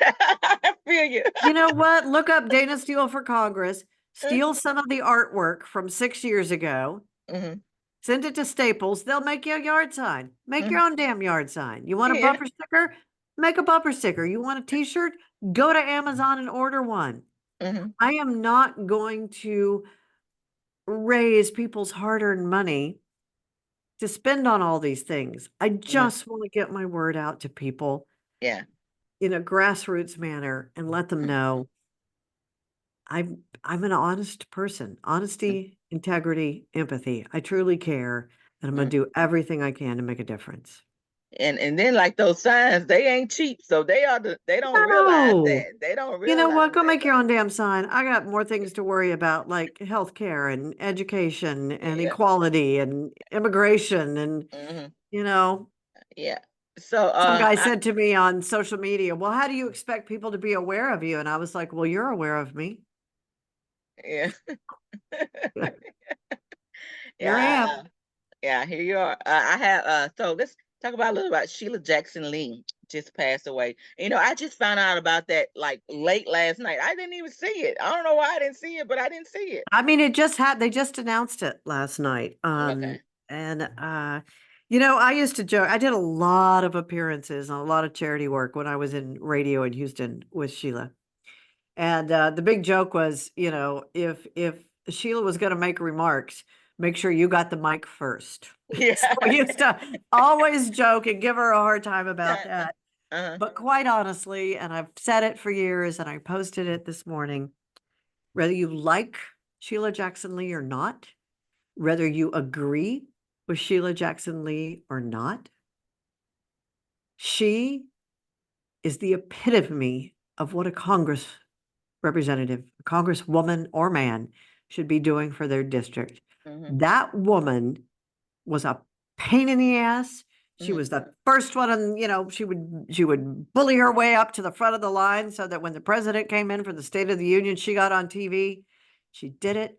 I feel you. You know what? Look up Dayna Steele for Congress. Steal some of the artwork from 6 years ago. Mm-hmm. Send it to Staples. They'll make you a yard sign. Make your Mm-hmm. own damn yard sign. You want a Yeah. bumper sticker? Make a bumper sticker. You want a t-shirt? Go to Amazon and order one. Mm-hmm. I am not going to raise people's hard-earned money to spend on all these things. I Mm-hmm. just want to get my word out to people Yeah. in a grassroots manner and let them know I'm an honest person. Honesty, integrity, empathy. I truly care, and I'm going Mm-hmm. to do everything I can to make a difference. And then like those signs, they ain't cheap, so they don't realize No. that. They don't You know what? realize Go that. make your own damn sign. I got more things to worry about, like healthcare and education and Yeah. equality and immigration and, Hmm. you know, Yeah. So some guy said to me on social media, well, how do you expect people to be aware of you? And I was like, well, you're aware of me. yeah. Here I Yeah. am. Yeah, here you are. I have so let's talk about a little about Sheila Jackson Lee just passed away. I just found out about that like late last night. I didn't even see it. I don't know why I didn't see it, but I didn't see it. I mean, they just announced it last night. Okay. And I used to joke, I did a lot of appearances and a lot of charity work when I was in radio in Houston with Sheila. And the big joke was, if Sheila was going to make remarks, make sure you got the mic first. So Yeah. we used to always joke and give her a hard time about that. Uh-huh. But quite honestly, and I've said it for years and I posted it this morning, whether you like Sheila Jackson Lee or not, whether you agree with Sheila Jackson Lee or not, she is the epitome of what a Congress representative, congresswoman or man should be doing for their district. Mm-hmm. That woman was a pain in the ass. She Mm-hmm. was the first one, and she would bully her way up to the front of the line so that when the president came in for the State of the Union, she got on TV. She did it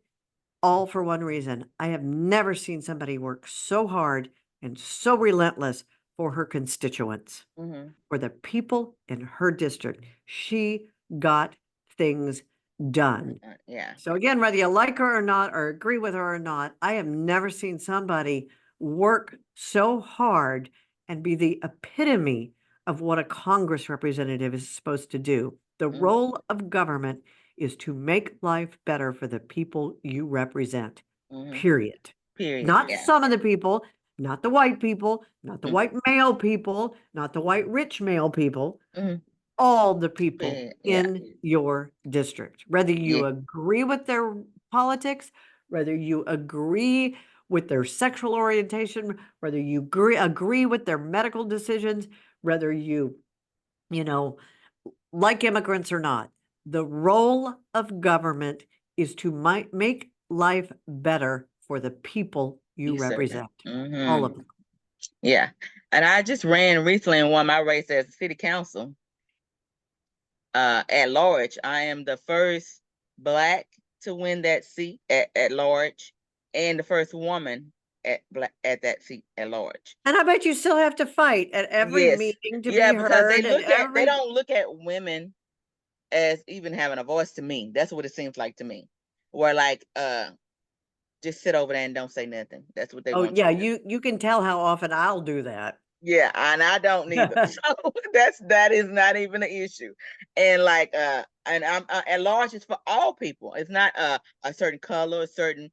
all for one reason. I have never seen somebody work so hard and so relentless for her constituents, Mm-hmm. for the people in her district. She got things done. Yeah. So again, whether you like her or not, or agree with her or not, I have never seen somebody work so hard and be the epitome of what a Congress representative is supposed to do. The Mm-hmm. role of government is to make life better for the people you represent, Mm-hmm. period. Period. Not Yeah. some of the people, not the white people, not the white male people, not the white rich male people, Mm-hmm. all the people Yeah. in your district, whether Yeah. you agree with their politics, whether you agree with their sexual orientation, whether you agree with their medical decisions, whether you know, like immigrants or not. The role of government is to make life better for the people you You serve. represent, all Mm-hmm. of them. Yeah. And I just ran recently and won my race as a city council at large. I am the first Black to win that seat at large and the first woman at that seat at large. And I bet you still have to fight at every Yes. meeting to Yeah, be because heard and they every. don't look at women as even having a voice to me. That's what it seems like to me. Where like just sit over there and don't say nothing. That's what they Oh want you yeah, to do. you can tell how often I'll do that. Yeah, and I don't neither. So that is not even an issue. And like and I'm at large is for all people. It's not a certain color, a certain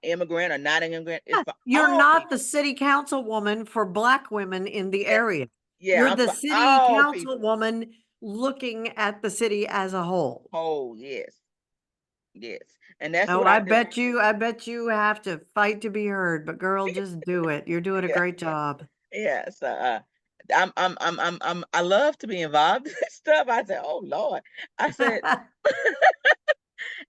immigrant or not an immigrant. It's for You're all not the people. city councilwoman for Black women in the Yeah, area. yeah, You're I'm the for city all people. councilwoman looking at the city as a whole. Oh, yes. Yes. And that's Oh, what I do. I bet you have to fight to be heard, but girl, just do it. You're doing a Yeah. great job. Yeah. So I love to be involved in this stuff. I said, oh Lord. I said,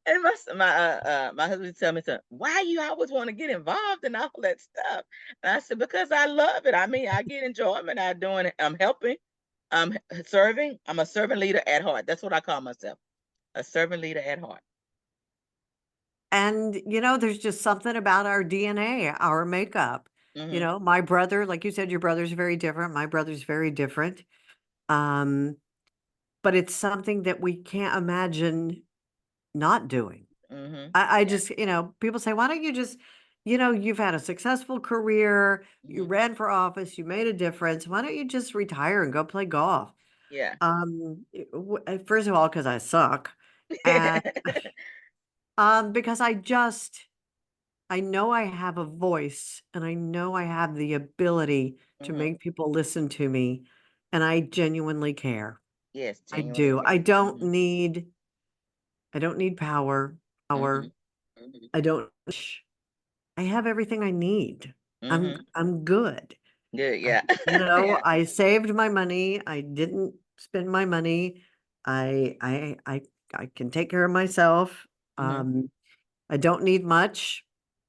and my husband tell me, so why you always want to get involved in all that stuff? And I said, because I love it. I mean, I get enjoyment out of doing it. I'm helping, I'm serving. I'm a servant leader at heart. That's what I call myself. A servant leader at heart. And there's just something about our DNA, our makeup. Mm-hmm. My brother, like you said, your brother's very different. My brother's very different. Um, but it's something that we can't imagine not doing. Mm-hmm. I Yeah. just, people say, why don't you just, you've had a successful career, you Mm-hmm. ran for office, you made a difference. Why don't you just retire and go play golf? Yeah. First of all, because I suck. And because I know I have a voice and I know I have the ability to Mm-hmm. make people listen to me. And I genuinely care. Yes, I genuinely do. care. Mm-hmm. I don't need power. Mm-hmm. Power. Mm-hmm. I don't. I have everything I need. I'm Mm-hmm. I'm good. Good. Yeah. Yeah. I saved my money. I didn't spend my money. I I I I can take care of myself. Hmm. Um, I don't need much.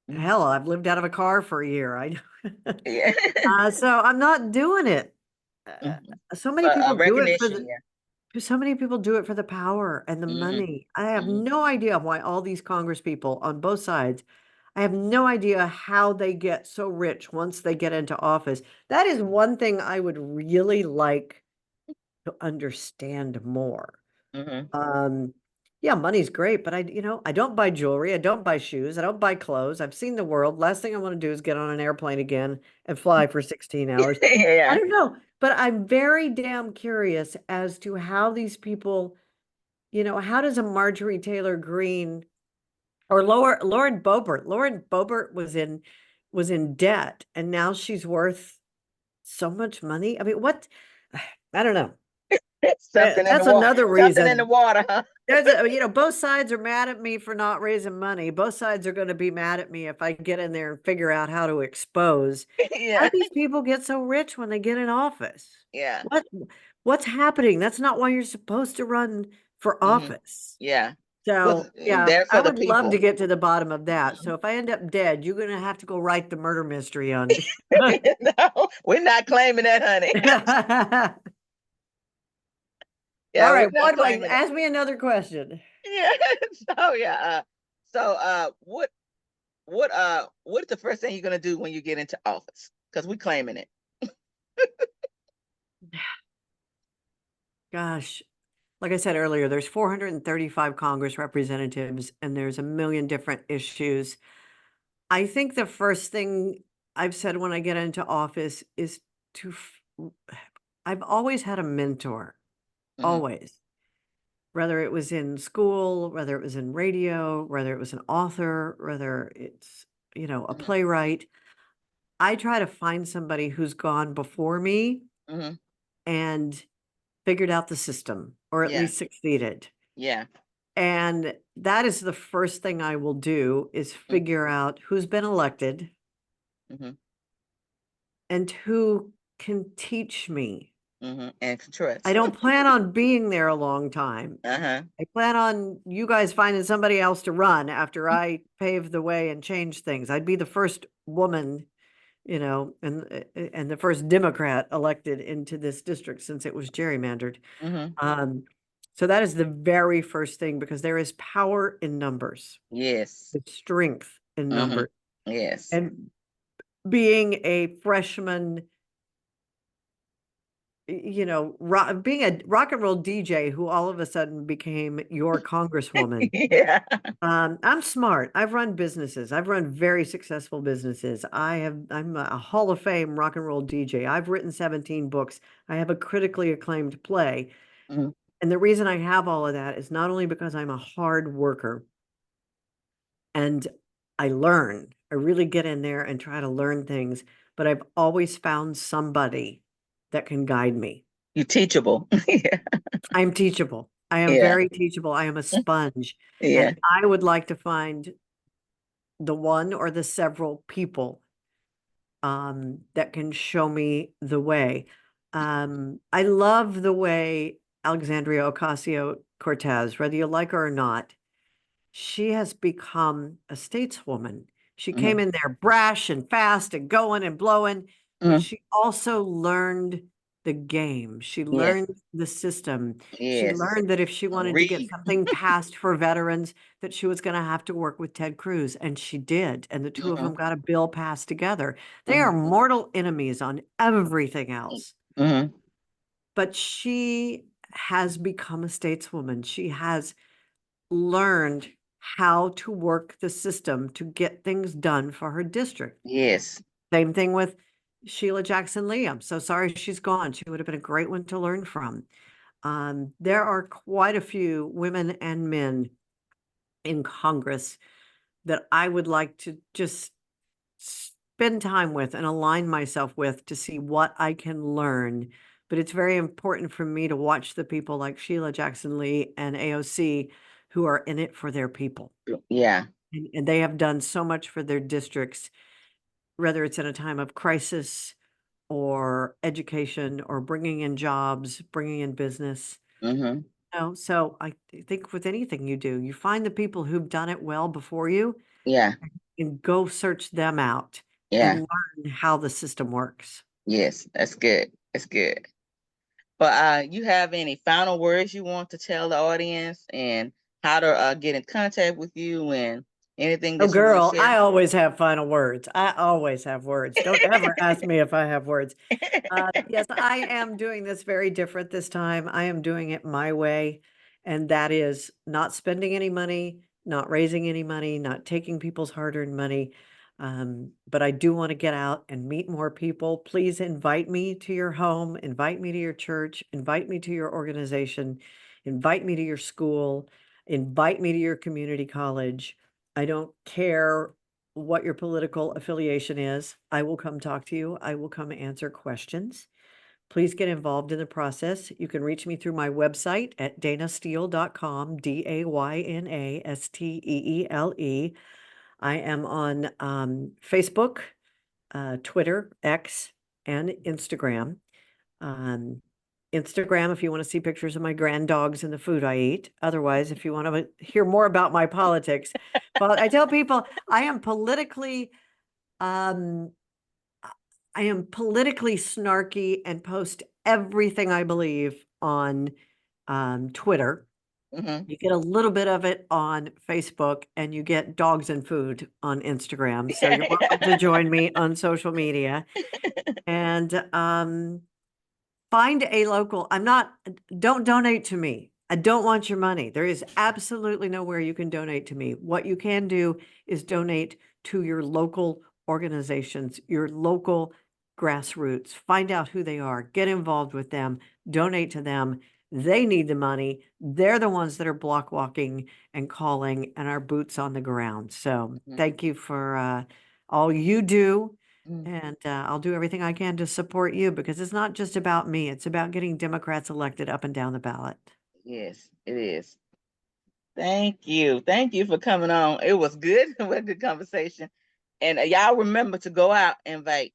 Hmm. Hell, I've lived out of a car for a year. Yeah. So I'm not doing it. Hmm. So many But people do it for recognition. the Yeah. so many people do it for the power and the Hmm. money. I have Hmm. no idea why all these Congress people on both sides, I have no idea how they get so rich once they get into office. That is one thing I would really like to understand more. Hmm. Um, yeah, money's great, but I don't buy jewelry, I don't buy shoes, I don't buy clothes. I've seen the world. Last thing I want to do is get on an airplane again and fly for 16 hours. I Yeah. don't know, but I'm very damn curious as to how these people, how does a Marjorie Taylor Greene or Lauren Boebert? Lauren Boebert was in debt and now she's worth so much money. I mean, what? I don't know. Something in the That's water. another Something in the reason. water, huh? Both sides are mad at me for not raising money. Both sides are going to be mad at me if I get in there and figure out how to expose. How Yeah. do these people get so rich when they get in office? Yeah. What what's happening? That's not why you're supposed to run for Hmm. office. Yeah. Well, So, yeah, there I for the would love to people. get to the bottom of that. Mhm. So if I end up dead, you're going to have to go write the murder mystery on me. No, we're not claiming that, honey. All Yeah, we're right, not what do I claiming it. ask me another question? Yeah. So yeah. What is the first thing you're gonna do when you get into office? Because we claiming it. Gosh, like I said earlier, there's 435 Congress representatives and there's a million different issues. I think the first thing I've said when I get into office is to, I've always had a mentor, Hmm. always, whether it was in school, whether it was in radio, whether it was an author, whether it's, a Hmm. playwright. I try to find somebody who's gone before me Hmm. and figured out the system or at Yeah. least succeeded. Yeah. And that is the first thing I will do is figure out who's been elected Mm-hmm. and who can teach me. Hmm. And I trust. don't plan on being there a long time. Uh-huh. I plan on you guys finding somebody else to run after I pave the way and change things. I'd be the first woman, and the first Democrat elected into this district since it was gerrymandered. Hmm. Um, so that is the very first thing because there is power in numbers, Yes. the strength in Hmm. numbers. Yes. And being a freshman, being a rock and roll DJ who all of a sudden became your congresswoman. Yeah. I'm smart. I've run businesses. I've run very successful businesses. I'm a Hall of Fame rock and roll DJ. I've written 17 books. I have a critically acclaimed play. Hmm. And the reason I have all of that is not only because I'm a hard worker and I learn, I really get in there and try to learn things, but I've always found somebody that can guide me. You teachable. Yeah. I'm teachable. I am Yeah. very teachable. I am a sponge. And Yeah. I would like to find the one or the several people that can show me the way. I love the way Alexandria Ocasio-Cortez, whether you like her or not, she has become a stateswoman. She came Hmm. in there brash and fast and going and blowing, but Hmm. she also learned the game. She Yes. learned the system. She Yes. learned that if she wanted to get Read. something passed for veterans, that she was going to have to work with Ted Cruz, and she did. And the two of Hmm. them got a bill passed together. They Hmm. are mortal enemies on everything else. Hmm. But she has become a stateswoman. She has learned how to work the system to get things done for her district. Yes. Same thing with Sheila Jackson Lee. I'm so sorry she's gone. She would have been a great one to learn from. There are quite a few women and men in Congress that I would like to just spend time with and align myself with to see what I can learn. But it's very important for me to watch the people like Sheila Jackson Lee and AOC who are in it for their people. Yeah. And they have done so much for their districts, whether it's in a time of crisis or education or bringing in jobs, bringing in business. Mm-hmm. So I think with anything you do, you find the people who've done it well before you Yeah. and go search them out and Yeah. learn how the system works. Yes. That's good. That's good. But you have any final words you want to tell the audience and how to get in contact with you and anything Oh, that you want to girl, share? I always have final words. I always have words. Don't ever ask me if I have words. Yes, I am doing this very different this time. I am doing it my way, and that is not spending any money, not raising any money, not taking people's hard-earned money. But I do want to get out and meet more people. Please invite me to your home, invite me to your church, invite me to your organization, invite me to your school, invite me to your community college. I don't care what your political affiliation is. I will come talk to you. I will come answer questions. Please get involved in the process. You can reach me through my website at daynasteele.com, DaynaSteele. I am on Facebook, Twitter, X, and Instagram. Um, Instagram, if you want to see pictures of my grand dogs and the food I eat. Otherwise, if you want to hear more about my politics, but I tell people um, I am politically snarky and post everything I believe on Twitter. Mm-hmm. You get a little bit of it on Facebook, and you get dogs and food on Instagram. So you're welcome to join me on social media. And find a local. Don't donate to me. I don't want your money. There is absolutely nowhere you can donate to me. What you can do is donate to your local organizations, your local grassroots. Find out who they are, get involved with them, donate to them. They need the money. They're the ones that are block walking and calling and are boots on the ground. So thank you for all you do. Mm-hmm. And I'll do everything I can to support you because it's not just about me. It's about getting Democrats elected up and down the ballot. Yes, it is. Thank you. Thank you for coming on. It was good. What a good conversation. And y'all remember to go out and vote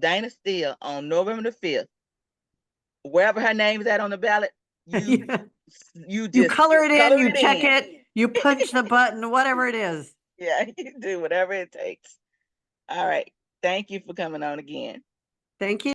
Dayna Steele on November the 5th. Wherever her name is at on the ballot, you Yeah. you You just color it in, color you it check in. it, you punch the button, whatever it is. Yeah, you do whatever it takes. All right. Thank you for coming on again. Thank you.